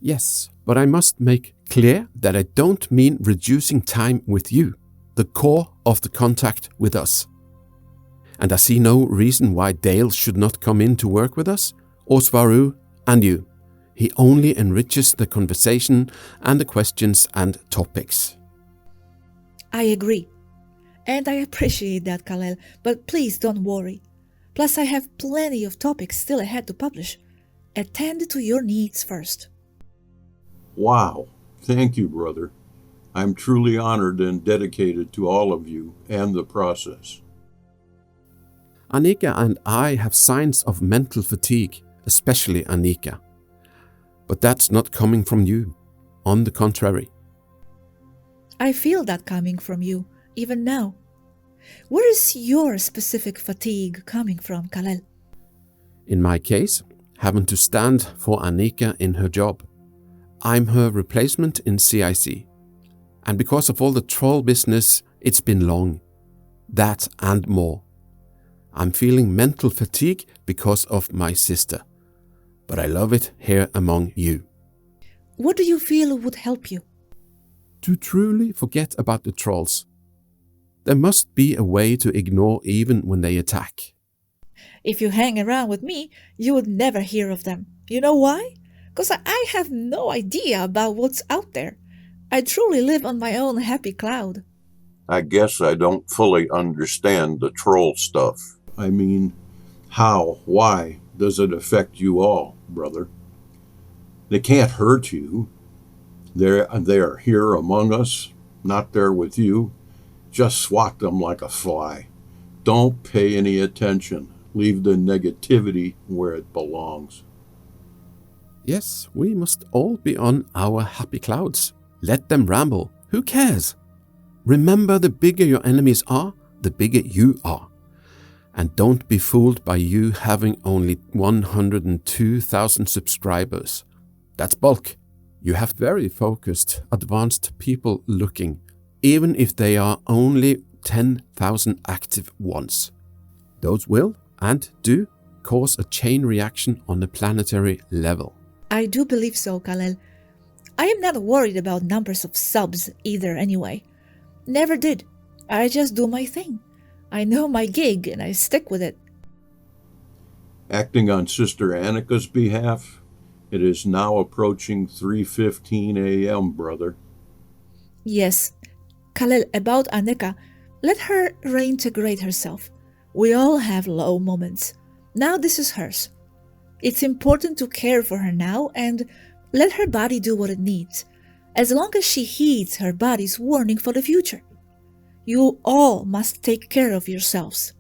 Yes, but I must make clear that I don't mean reducing time with you, the core of the contact with us. And I see no reason why Dale should not come in to work with us, or Swaruu and you. He only enriches the conversation and the questions and topics. I agree. And I appreciate that, Kal-El, but please don't worry. Plus, I have plenty of topics still ahead to publish. Attend to your needs first. Wow. Thank you, brother. I'm truly honored and dedicated to all of you and the process. Aneeka and I have signs of mental fatigue, especially Aneeka. But that's not coming from you. On the contrary. I feel that coming from you, even now. Where is your specific fatigue coming from, Kal-El? In my case, having to stand for Aneeka in her job. I'm her replacement in CIC. And because of all the troll business, it's been long. That and more. I'm feeling mental fatigue because of my sister. But I love it here among you. What do you feel would help you? To truly forget about the trolls. There must be a way to ignore even when they attack. If you hang around with me, you would never hear of them. You know why? Because I have no idea about what's out there. I truly live on my own happy cloud. I guess I don't fully understand the troll stuff. I mean, how, why does it affect you all, brother? They can't hurt you. They're here among us, not there with you. Just swat them like a fly. Don't pay any attention. Leave the negativity where it belongs. Yes, we must all be on our happy clouds. Let them ramble. Who cares? Remember, the bigger your enemies are, the bigger you are. And don't be fooled by you having only 102,000 subscribers. That's bulk. You have very focused, advanced people looking, even if they are only 10,000 active ones. Those will, and do, cause a chain reaction on a planetary level. I do believe so, Kal-El. I am not worried about numbers of subs either anyway. Never did. I just do my thing. I know my gig and I stick with it. Acting on Sister Aneeka's behalf, it is now approaching 3:15 a.m., brother. Yes, Khalil, about Aneeka, let her reintegrate herself. We all have low moments. Now this is hers. It's important to care for her now and let her body do what it needs, as long as she heeds her body's warning for the future. You all must take care of yourselves.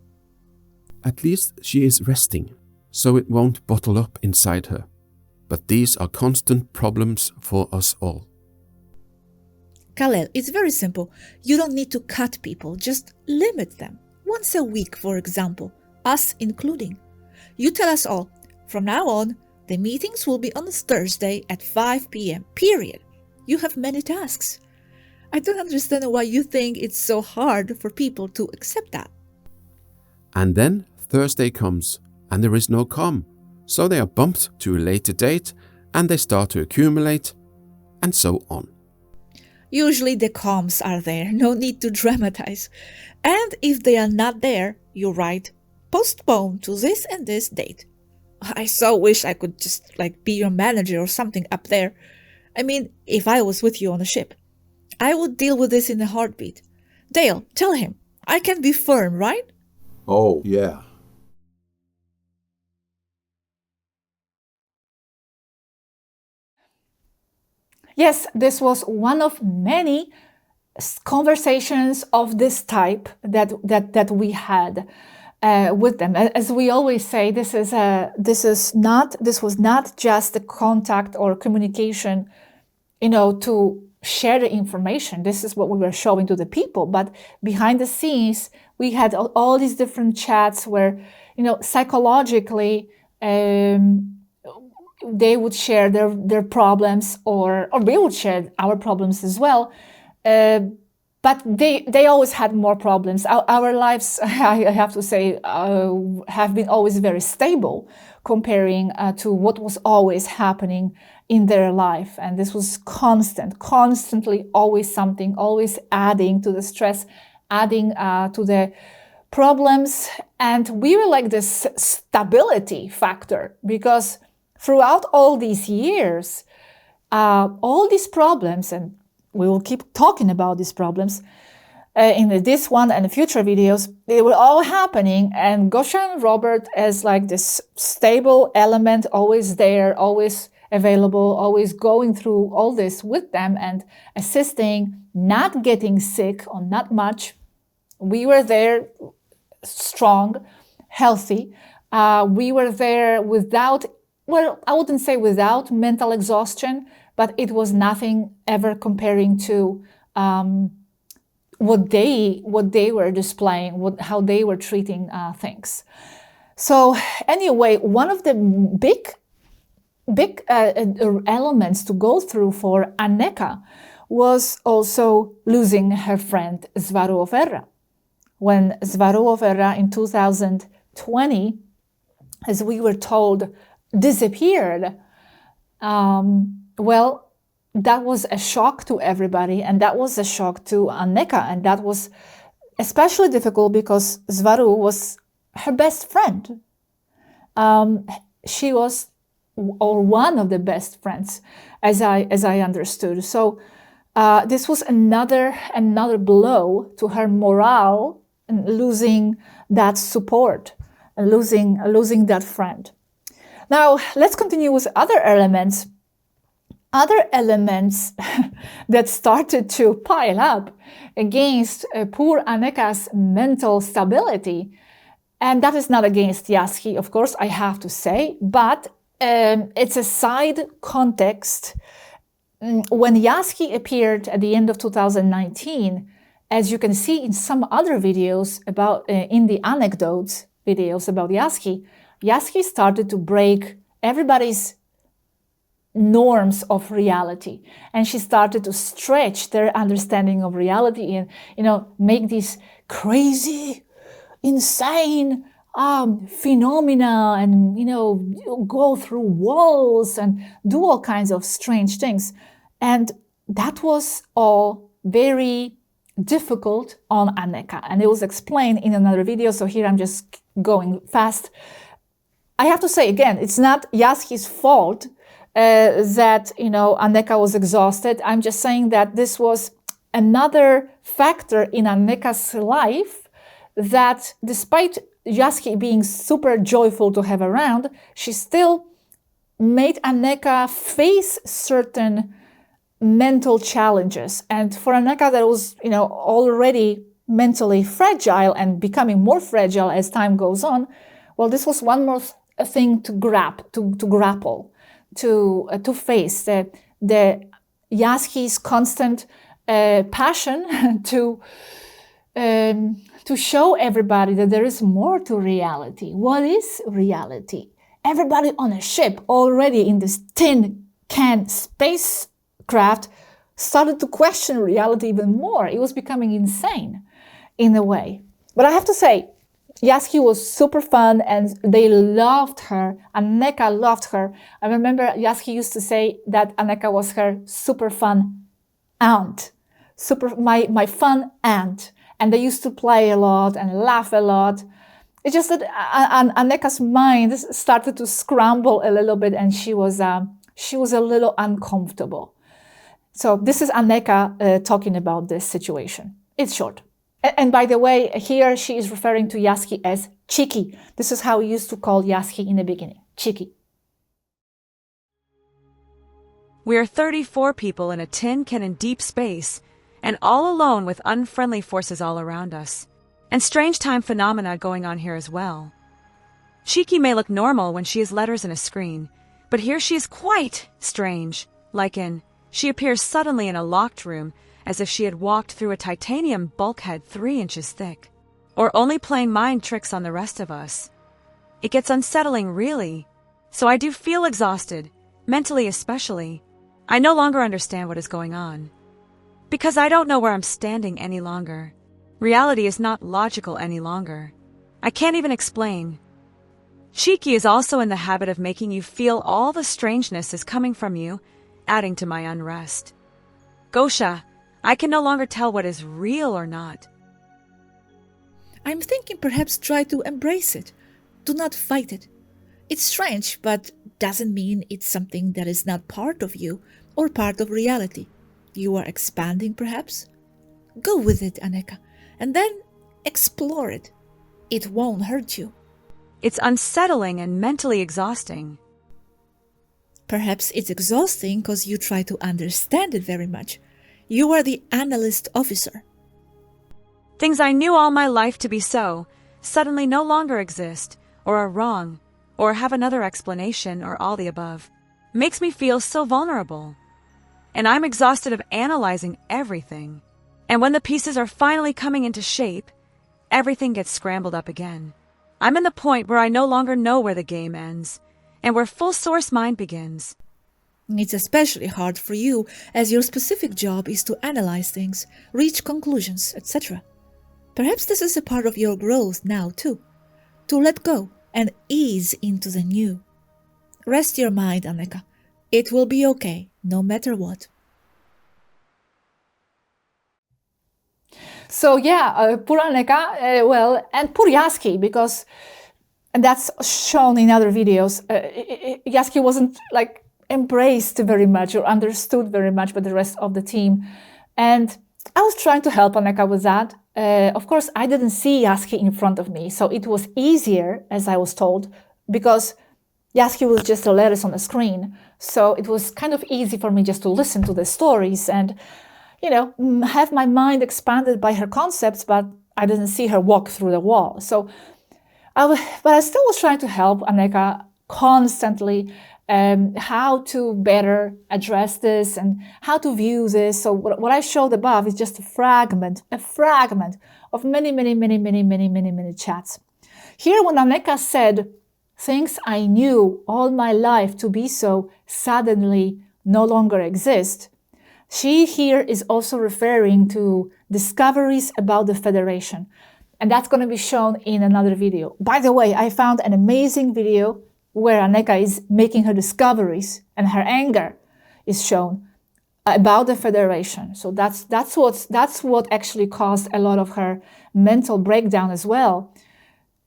At least she is resting, so it won't bottle up inside her. But these are constant problems for us all. Khalil, it's very simple. You don't need to cut people, just limit them. Once a week, for example, us including. You tell us all, from now on, the meetings will be on Thursday at 5 p.m., period. You have many tasks. I don't understand why you think it's so hard for people to accept that. And then Thursday comes, and there is no com, so they are bumped to a later date, and they start to accumulate, and so on. Usually the comms are there, no need to dramatize. And if they are not there, you write, postpone to this and this date. I so wish I could just be your manager or something up there. I mean, if I was with you on a ship, I would deal with this in a heartbeat. Dale, tell him, I can be firm, right? Oh, yeah. Yes, this was one of many conversations of this type that we had with them. As we always say, this was not just a contact or communication, to share the information. This is what we were showing to the people. But behind the scenes, we had all these different chats where, psychologically, they would share their problems, or we would share our problems as well. But they always had more problems. Our lives, I have to say, have been always very stable comparing to what was always happening in their life. And this was constantly always something, always adding to the stress, adding to the problems. And we were like this stability factor, because throughout all these years, all these problems, and we will keep talking about these problems in this one and the future videos, they were all happening, and Gosha and Robert as like this stable element, always there, always available, always going through all this with them and assisting, not getting sick or not much. We were there strong, healthy. We were there without, well, I wouldn't say without mental exhaustion, but it was nothing ever comparing to what they were displaying, how they were treating things. So anyway, one of the big elements to go through for Aneeka was also losing her friend Swaruu of Erra. When Swaruu of Erra in 2020, as we were told, disappeared, well, that was a shock to everybody, and that was a shock to Aneeka, and that was especially difficult because Swaruu was her best friend. She was, or one of the best friends, as I understood. So this was another blow to her morale, and losing that support, and losing that friend. Now let's continue with other elements. Other elements that started to pile up against poor Aneeka's mental stability. And that is not against Yaski, of course, I have to say, but it's a side context. When Yaski appeared at the end of 2019, as you can see in some other videos about, in the anecdotes videos about Yaski started to break everybody's norms of reality, and she started to stretch their understanding of reality and make these crazy, insane phenomena, and go through walls and do all kinds of strange things. And that was all very difficult on Aneeka, and it was explained in another video, so here I'm just going fast. I have to say again, it's not Yasuki's fault that, Aneeka was exhausted. I'm just saying that this was another factor in Aneeka's life that despite Yasuki being super joyful to have around, she still made Aneeka face certain mental challenges. And for Aneeka that was, already mentally fragile and becoming more fragile as time goes on, well, this was one more thing to grapple, to face the Yasuki's constant passion to show everybody that there is more to reality. What is reality? Everybody on a ship already in this tin can spacecraft started to question reality even more. It was becoming insane in a way. But I have to say, Yasuki was super fun and they loved her. Aneeka loved her. I remember Yasuki used to say that Aneeka was her super fun aunt. My fun aunt. And they used to play a lot and laugh a lot. It's just that Aneeka's mind started to scramble a little bit and she was a little uncomfortable. So this is Aneeka talking about this situation. It's short. And by the way, here she is referring to Yasuki as Chiki. This is how we used to call Yasuki in the beginning, Chiki. We are 34 people in a tin can in deep space, and all alone with unfriendly forces all around us. And strange time phenomena going on here as well. Chiki may look normal when she has letters and a screen, but here she is quite strange, like she appears suddenly in a locked room as if she had walked through a titanium bulkhead 3 inches thick, or only playing mind tricks on the rest of us. It gets unsettling, really. So I do feel exhausted, mentally especially. I no longer understand what is going on. Because I don't know where I'm standing any longer. Reality is not logical any longer. I can't even explain. Chiki is also in the habit of making you feel all the strangeness is coming from you, adding to my unrest. Gosha, I can no longer tell what is real or not. I'm thinking perhaps try to embrace it. Do not fight it. It's strange, but doesn't mean it's something that is not part of you or part of reality. You are expanding, perhaps? Go with it, Aneeka, and then explore it. It won't hurt you. It's unsettling and mentally exhausting. Perhaps it's exhausting because you try to understand it very much. You are the analyst officer. Things I knew all my life to be so suddenly no longer exist, or are wrong, or have another explanation, or all the above. Makes me feel so vulnerable. And I'm exhausted of analyzing everything. And when the pieces are finally coming into shape, everything gets scrambled up again. I'm in the point where I no longer know where the game ends, and where full source mind begins. It's especially hard for you, as your specific job is to analyze things, reach conclusions, etc. Perhaps this is a part of your growth now, too. To let go and ease into the new. Rest your mind, Aneeka. It will be okay, no matter what. So yeah, poor Aneeka, and poor Yasuki, because, and that's shown in other videos, Yasuki wasn't embraced very much or understood very much by the rest of the team. And I was trying to help Aneeka with that. Of course, I didn't see Yasuki in front of me, so it was easier, as I was told, because Yasuki was just the letters on the screen. So it was kind of easy for me just to listen to the stories and, have my mind expanded by her concepts, but I didn't see her walk through the wall. So, but I still was trying to help Aneeka constantly, how to better address this and how to view this. So what I showed above is just a fragment of many chats. Here, when Aneeka said, things I knew all my life to be so suddenly no longer exist, she here is also referring to discoveries about the Federation. And that's going to be shown in another video. By the way, I found an amazing video where Aneeka is making her discoveries and her anger is shown about the Federation. So that's what actually caused a lot of her mental breakdown as well.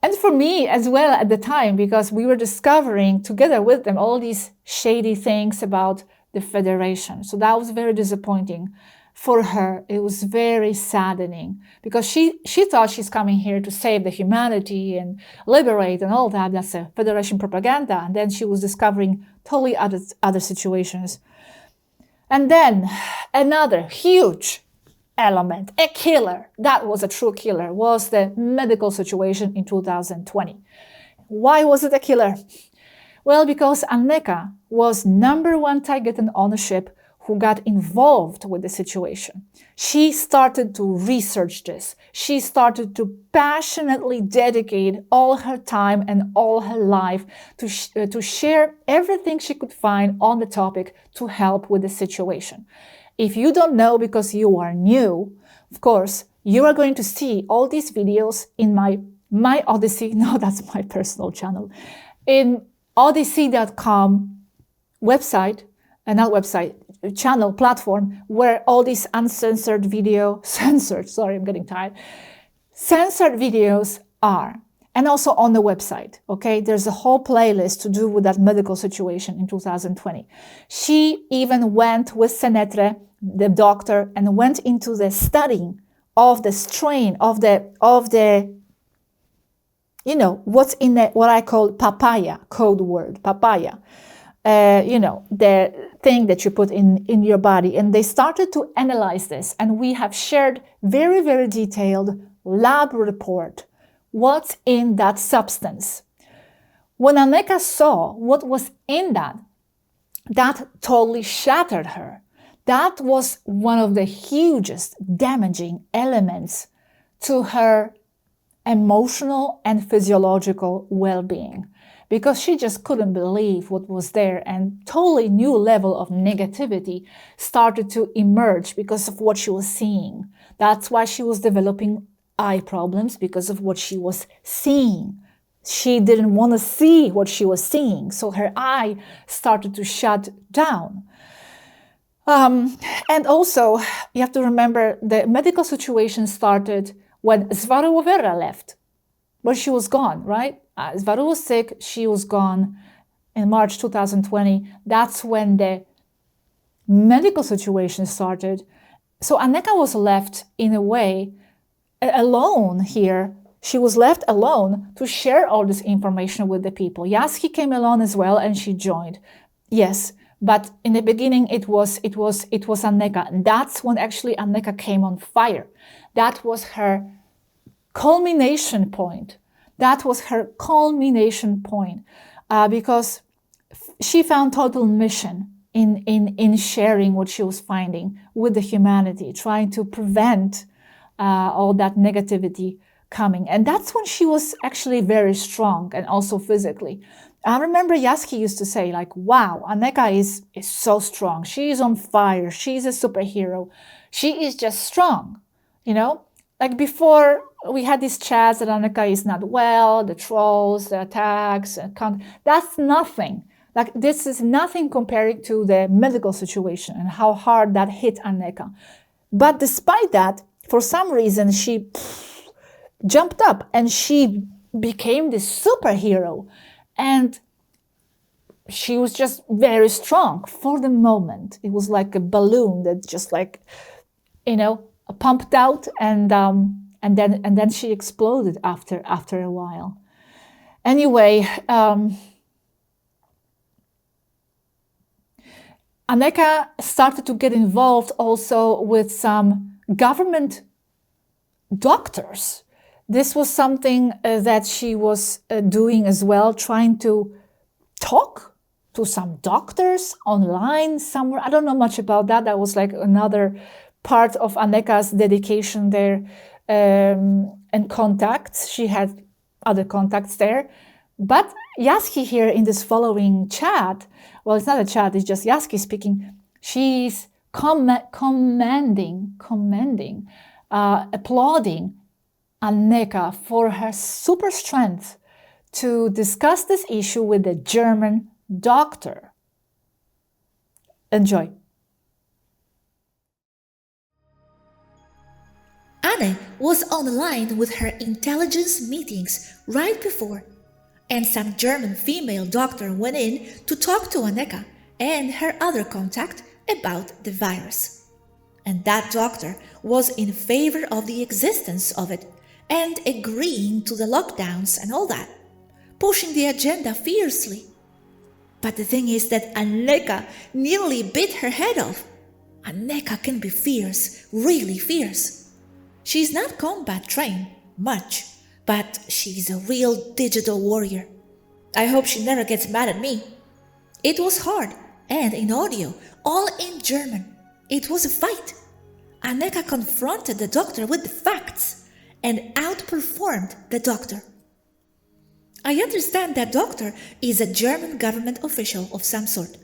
And for me as well at the time, because we were discovering together with them all these shady things about the Federation. So that was very disappointing for her. It was very saddening because she thought she's coming here to save the humanity and liberate and all that. That's a Federation propaganda. And then she was discovering totally other situations. And then another huge element, a killer, that was a true killer, was the medical situation in 2020. Why was it a killer? Well, because Aneeka was #1 Taygetan ownership who got involved with the situation. She started to research this. She started to passionately dedicate all her time and all her life to share everything she could find on the topic to help with the situation. If you don't know because you are new, of course, you are going to see all these videos in my Odyssey. No, that's my personal channel. In odyssey.com website, not website, channel, platform, where all these censored videos are. And also on the website, okay? There's a whole playlist to do with that medical situation in 2020. She even went with Senetre, the doctor, and went into the studying of the strain of the you know, what's in the, what I call papaya, code word, papaya. You know, the thing that you put in your body. And they started to analyze this. And we have shared very, very detailed lab report. What's in that substance? When Aneeka saw what was in that, that totally shattered her. That was one of the hugest damaging elements to her emotional and physiological well-being, because she just couldn't believe what was there, and totally new level of negativity started to emerge because of what she was seeing. That's why she was developing eye problems, because of what she was seeing. She didn't want to see what she was seeing, so her eye started to shut down. And also, you have to remember the medical situation started when Swaruu of Erra left. Well, she was gone, right? Swaruu was sick, she was gone in March 2020. That's when the medical situation started. So Aneeka was left in a way alone here. She was left alone to share all this information with the people. Yaski came along as well and she joined. Yes, but in the beginning it was Aneeka. And that's when actually Aneeka came on fire. That was her culmination point. That was her culmination point, because she found total mission in sharing what she was finding with the humanity, trying to prevent all that negativity coming. And that's when she was actually very strong, and also physically. I remember Yaski used to say, like, wow, Aneeka is so strong. She is on fire. She's a superhero. She is just strong, you know? Like before, we had these chats that Aneeka is not well, the trolls, the attacks, that's nothing. Like this is nothing compared to the medical situation and how hard that hit Aneeka. But despite that, for some reason, she jumped up and she became this superhero. And she was just very strong for the moment. It was like a balloon that just like, you know, pumped out, and then she exploded after a while. Anyway, Aneeka started to get involved also with some government doctors. This was something that she was doing as well, trying to talk to some doctors online somewhere. I don't know much about that. That was like another part of Aneeka's dedication there, and contacts. She had other contacts there. But Yaski here in this following chat, well, it's not a chat, it's just Yaski speaking. She's commending, applauding Aneeka for her super strength to discuss this issue with the German doctor. Enjoy. Anne was on the line with her intelligence meetings right before, and some German female doctor went in to talk to Aneeka and her other contact about the virus. And that doctor was in favor of the existence of it and agreeing to the lockdowns and all that, pushing the agenda fiercely. But the thing is that Aneeka nearly bit her head off. Aneeka can be fierce, really fierce. She's not combat trained much, but she's a real digital warrior. I hope she never gets mad at me. It was hard, and in audio, all in German. It was a fight. Aneeka confronted the doctor with the facts and outperformed the doctor. I understand that doctor is a German government official of some sort.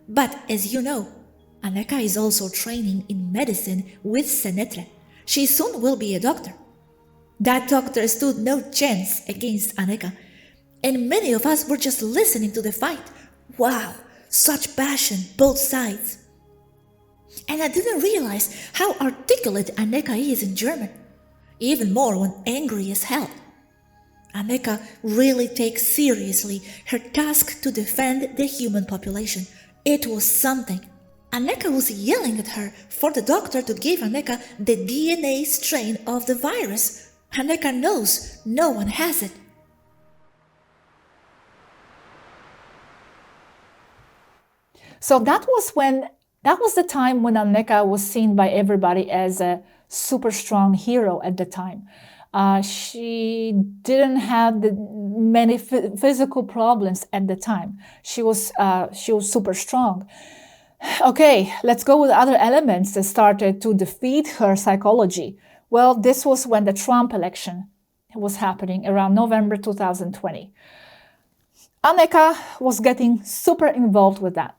But as you know, Aneeka is also training in medicine with Senetre. She soon will be a doctor. That doctor stood no chance against Aneeka, and many of us were just listening to the fight. Wow, such passion, both sides. And I didn't realize how articulate Aneeka is in German, even more when angry as hell. Aneeka really takes seriously her task to defend the human population. It was something. Aneeka was yelling at her for the doctor to give Aneeka the DNA strain of the virus. Aneeka knows no one has it. So that was the time when Aneeka was seen by everybody as a super strong hero at the time. She didn't have many physical problems at the time. She was super strong. Okay, let's go with other elements that started to defeat her psychology. Well, this was when the Trump election was happening around November 2020. Aneeka was getting super involved with that.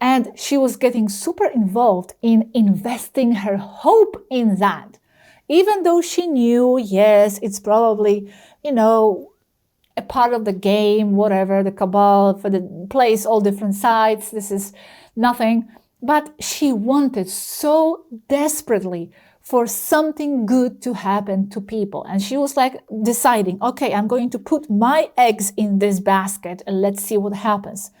And she was getting super involved in investing her hope in that. Even though she knew, yes, it's probably, a part of the game, whatever, the cabal for the plays all different sides. This is nothing. But she wanted so desperately for something good to happen to people. And she was like deciding, okay, I'm going to put my eggs in this basket and let's see what happens.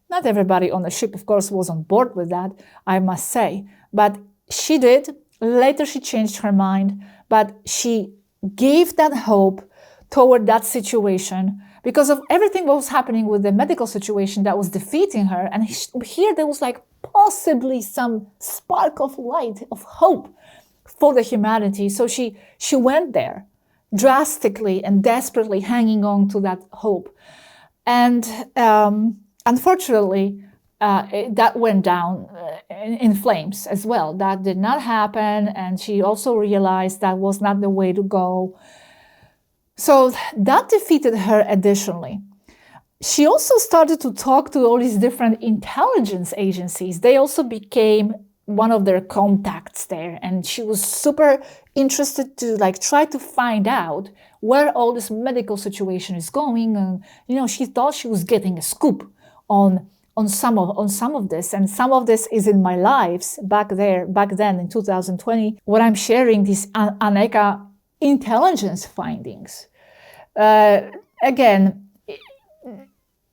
Not everybody on the ship, of course, was on board with that, I must say. But she did. Later, she changed her mind. But she gave that hope toward that situation because of everything that was happening with the medical situation that was defeating her. And here there was like possibly some spark of light, of hope for the humanity. So she went there drastically and desperately hanging on to that hope. And unfortunately, that went down in flames as well. That did not happen. And she also realized that was not the way to go. So that defeated her additionally. She also started to talk to all these different intelligence agencies. They also became one of their contacts there. And she was super interested to try to find out where all this medical situation is going. And, she thought she was getting a scoop on some of this, and some of this is in my lives back then in 2020, when I'm sharing these Aneeka intelligence findings. Again,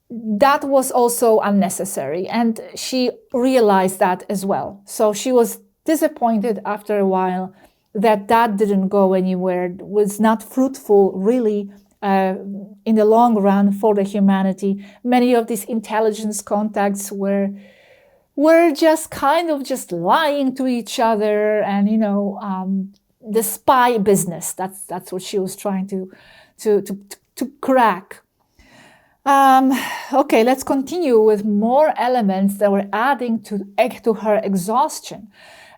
that was also unnecessary, and she realized that as well. So she was disappointed after a while that didn't go anywhere, it was not fruitful really. In the long run for the humanity. Many of these intelligence contacts were just kind of just lying to each other, and the spy business. That's what she was trying to crack. Okay, let's continue with more elements that were adding to her exhaustion.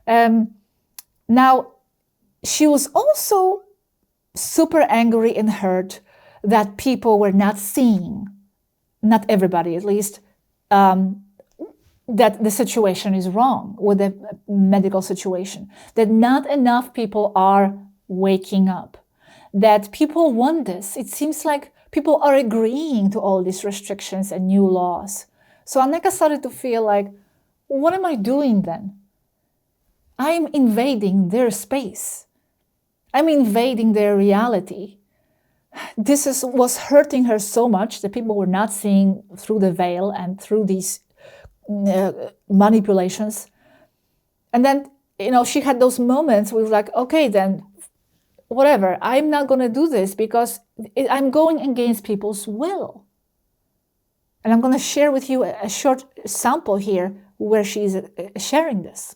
Now, she was also super angry and hurt that people were not seeing, not everybody at least, that the situation is wrong with the medical situation, that not enough people are waking up, that people want this. It seems like people are agreeing to all these restrictions and new laws. So Aneeka started to feel like, what am I doing then? I'm invading their space. I'm invading their reality. Was hurting her so much that people were not seeing through the veil and through these manipulations. And then, she had those moments where like, okay, then whatever, I'm not going to do this because I'm going against people's will. And I'm going to share with you a short sample here where she's sharing this.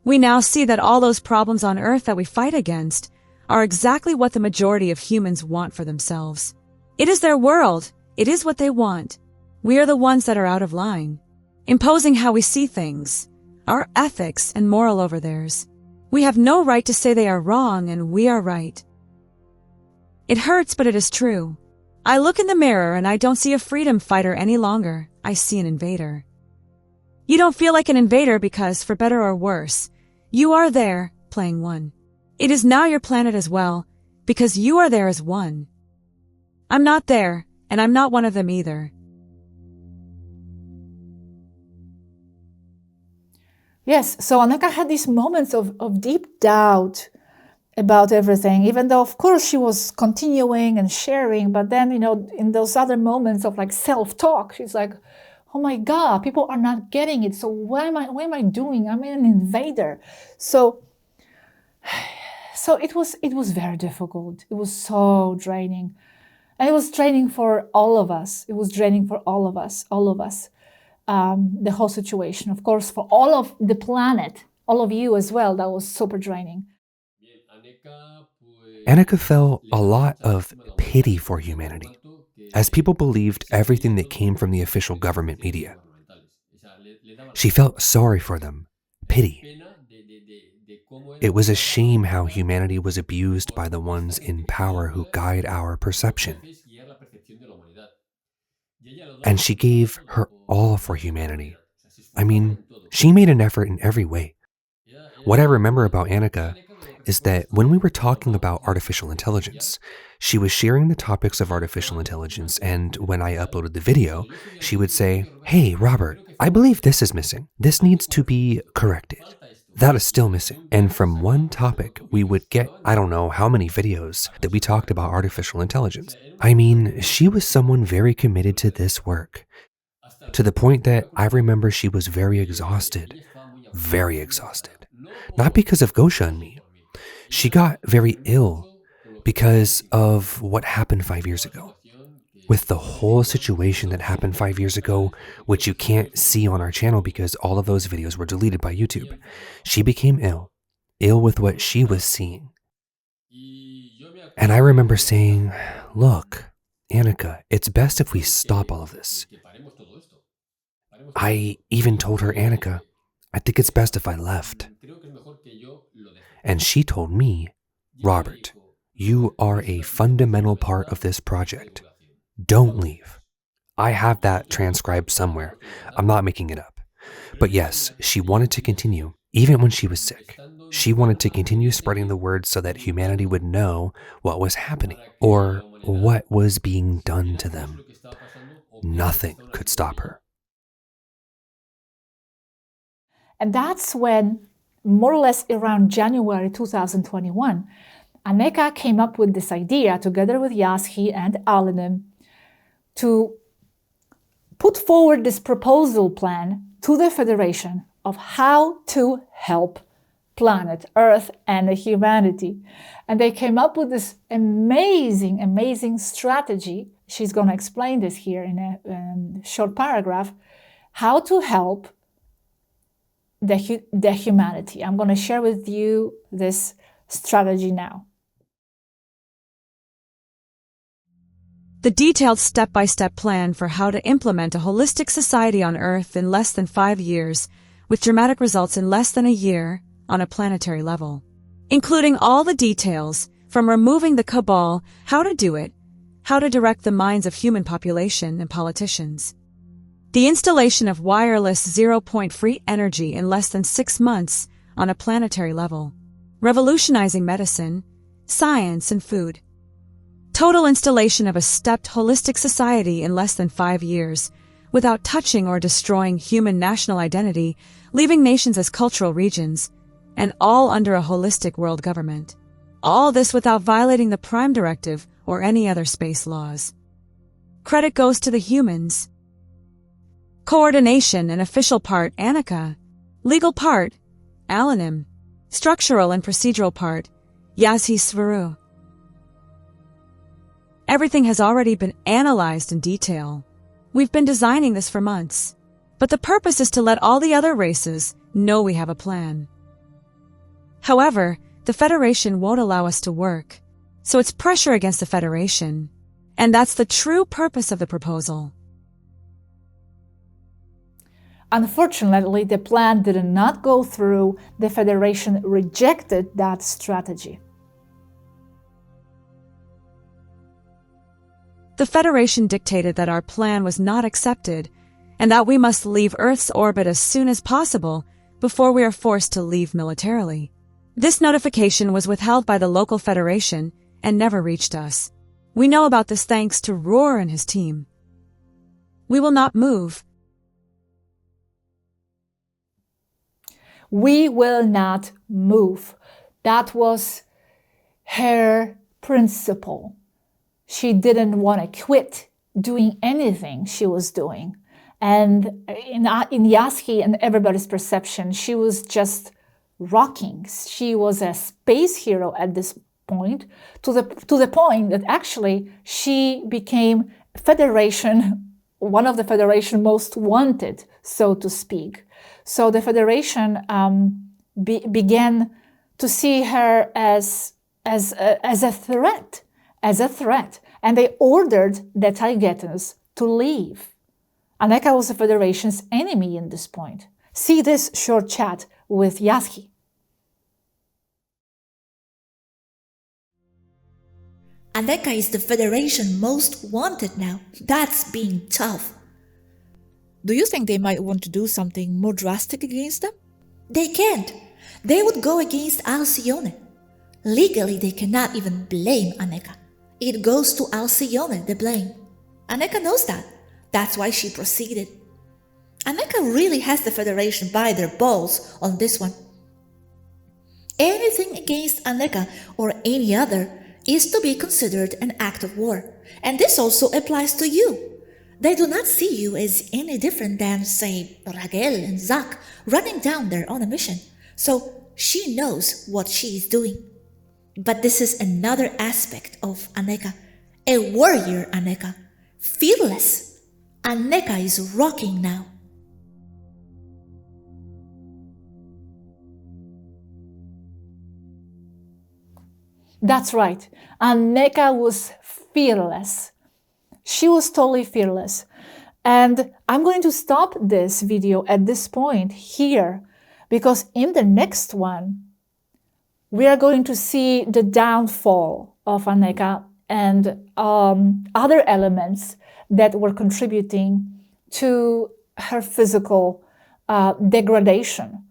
We now see that all those problems on Earth that we fight against are exactly what the majority of humans want for themselves. It is their world. It is what they want. We are the ones that are out of line, imposing how we see things, our ethics and moral over theirs. We have no right to say they are wrong and we are right. It hurts, but it is true. I look in the mirror and I don't see a freedom fighter any longer. I see an invader. You don't feel like an invader because, for better or worse, you are there, playing one. It is now your planet as well, because you are there as one. I'm not there, and I'm not one of them either. Yes, so Aneeka had these moments of deep doubt about everything, even though, of course, she was continuing and sharing, but then, in those other moments of like self-talk, she's like, oh my God, people are not getting it. So what am I doing? I'm an invader. So it was very difficult. It was so draining. And it was draining for all of us. It was draining for all of us. The whole situation, of course, for all of the planet, all of you as well, that was super draining. Aneeka felt a lot of pity for humanity, as people believed everything that came from the official government media. She felt sorry for them, pity. It was a shame how humanity was abused by the ones in power who guide our perception. And she gave her all for humanity. I mean, she made an effort in every way. What I remember about Aneeka is that when we were talking about artificial intelligence, she was sharing the topics of artificial intelligence, and when I uploaded the video, she would say, hey, Robert, I believe this is missing. This needs to be corrected. That is still missing. And from one topic, we would get, I don't know how many videos that we talked about artificial intelligence. I mean, she was someone very committed to this work, to the point that I remember she was very exhausted. Not because of Gosha and me. She got very ill because of what happened 5 years ago. With the whole situation that happened 5 years ago, which you can't see on our channel because all of those videos were deleted by YouTube, she became ill with what she was seeing. And I remember saying, look, Aneeka, it's best if we stop all of this. I even told her, Aneeka, I think it's best if I left. And she told me, Robert, you are a fundamental part of this project. Don't leave. I have that transcribed somewhere. I'm not making it up. But yes, she wanted to continue, even when she was sick. She wanted to continue spreading the word so that humanity would know what was happening or what was being done to them. Nothing could stop her. And that's when, more or less around January 2021, Aneeka came up with this idea together with Yaski and Alec to put forward this proposal plan to the Federation of how to help planet Earth and humanity. And they came up with this amazing strategy. She's going to explain this here in a short paragraph, how to help the humanity. I'm going to share with you this strategy now. The detailed step-by-step plan for how to implement a holistic society on Earth in less than 5 years, with dramatic results in less than a year on a planetary level, including all the details from removing the cabal, how to do it, how to direct the minds of human population and politicians, the installation of wireless zero-point free energy in less than 6 months on a planetary level, revolutionizing medicine, science, and food. Total installation of a stepped holistic society in less than 5 years, without touching or destroying human national identity, leaving nations as cultural regions, and all under a holistic world government. All this without violating the Prime Directive or any other space laws. Credit goes to the humans. Coordination and official part, Aneeka. Legal part, ARIEN. Structural and procedural part, Swaruu. Everything has already been analyzed in detail. We've been designing this for months, but the purpose is to let all the other races know we have a plan. However, the Federation won't allow us to work, so it's pressure against the Federation, and that's the true purpose of the proposal. Unfortunately, the plan did not go through. The Federation rejected that strategy. The Federation dictated that our plan was not accepted and that we must leave Earth's orbit as soon as possible before we are forced to leave militarily. This notification was withheld by the local Federation and never reached us. We know about this thanks to Roar and his team. We will not move. We will not move. That was her principle. She didn't want to quit doing anything she was doing. And in Yasky and everybody's perception, she was just rocking. She was a space hero at this point, to the point that actually she became one of the Federation most wanted, so to speak. So the Federation began to see her as a threat, and they ordered the Taygetans to leave. Aneeka was the Federation's enemy in this point. See this short chat with Yasky. Aneeka is the Federation most wanted now. That's being tough. Do you think they might want to do something more drastic against them? They can't. They would go against Alcyone. Legally, they cannot even blame Aneeka. It goes to Alcyone, the blame. Aneeka knows that. That's why she proceeded. Aneeka really has the Federation by their balls on this one. Anything against Aneeka or any other is to be considered an act of war. And this also applies to you. They do not see you as any different than, say, Ragel and Zak running down there on a mission. So she knows what she is doing. But this is another aspect of Aneeka. A warrior Aneeka. Fearless. Aneeka is rocking now. That's right. Aneeka was fearless. She was totally fearless. And I'm going to stop this video at this point here, because in the next one, we are going to see the downfall of Aneeka and other elements that were contributing to her physical degradation.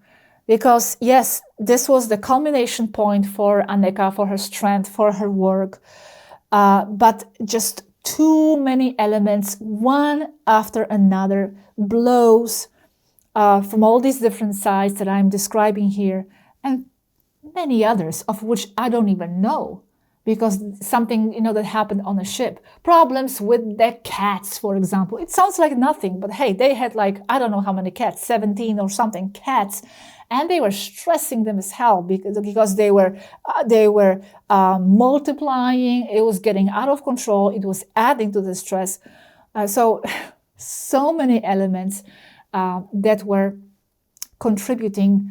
Because yes, this was the culmination point for Aneeka, for her strength, for her work, but just too many elements, one after another, blows from all these different sides that I'm describing here, and many others of which I don't even know, because something, that happened on a ship. Problems with the cats, for example. It sounds like nothing, but hey, they had I don't know how many cats, 17 or something cats, and they were stressing them as hell because they were multiplying. It was getting out of control. It was adding to the stress. So many elements that were contributing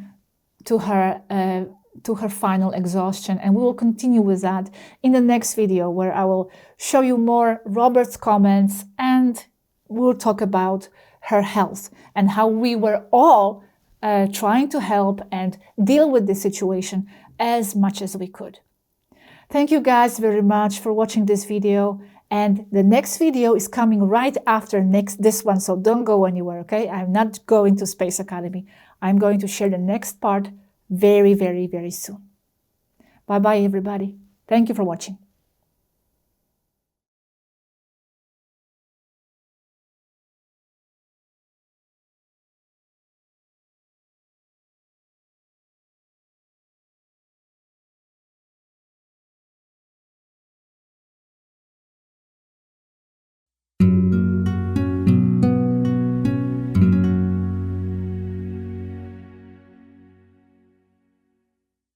to her final exhaustion. And we will continue with that in the next video, where I will show you more Robert's comments, and we'll talk about her health and how we were all trying to help and deal with the situation as much as we could. Thank you guys very much for watching this video. And the next video is coming right after this one, so don't go anywhere, okay? I'm not going to Space Academy. I'm going to share the next part very, very, very soon. Bye-bye, everybody. Thank you for watching.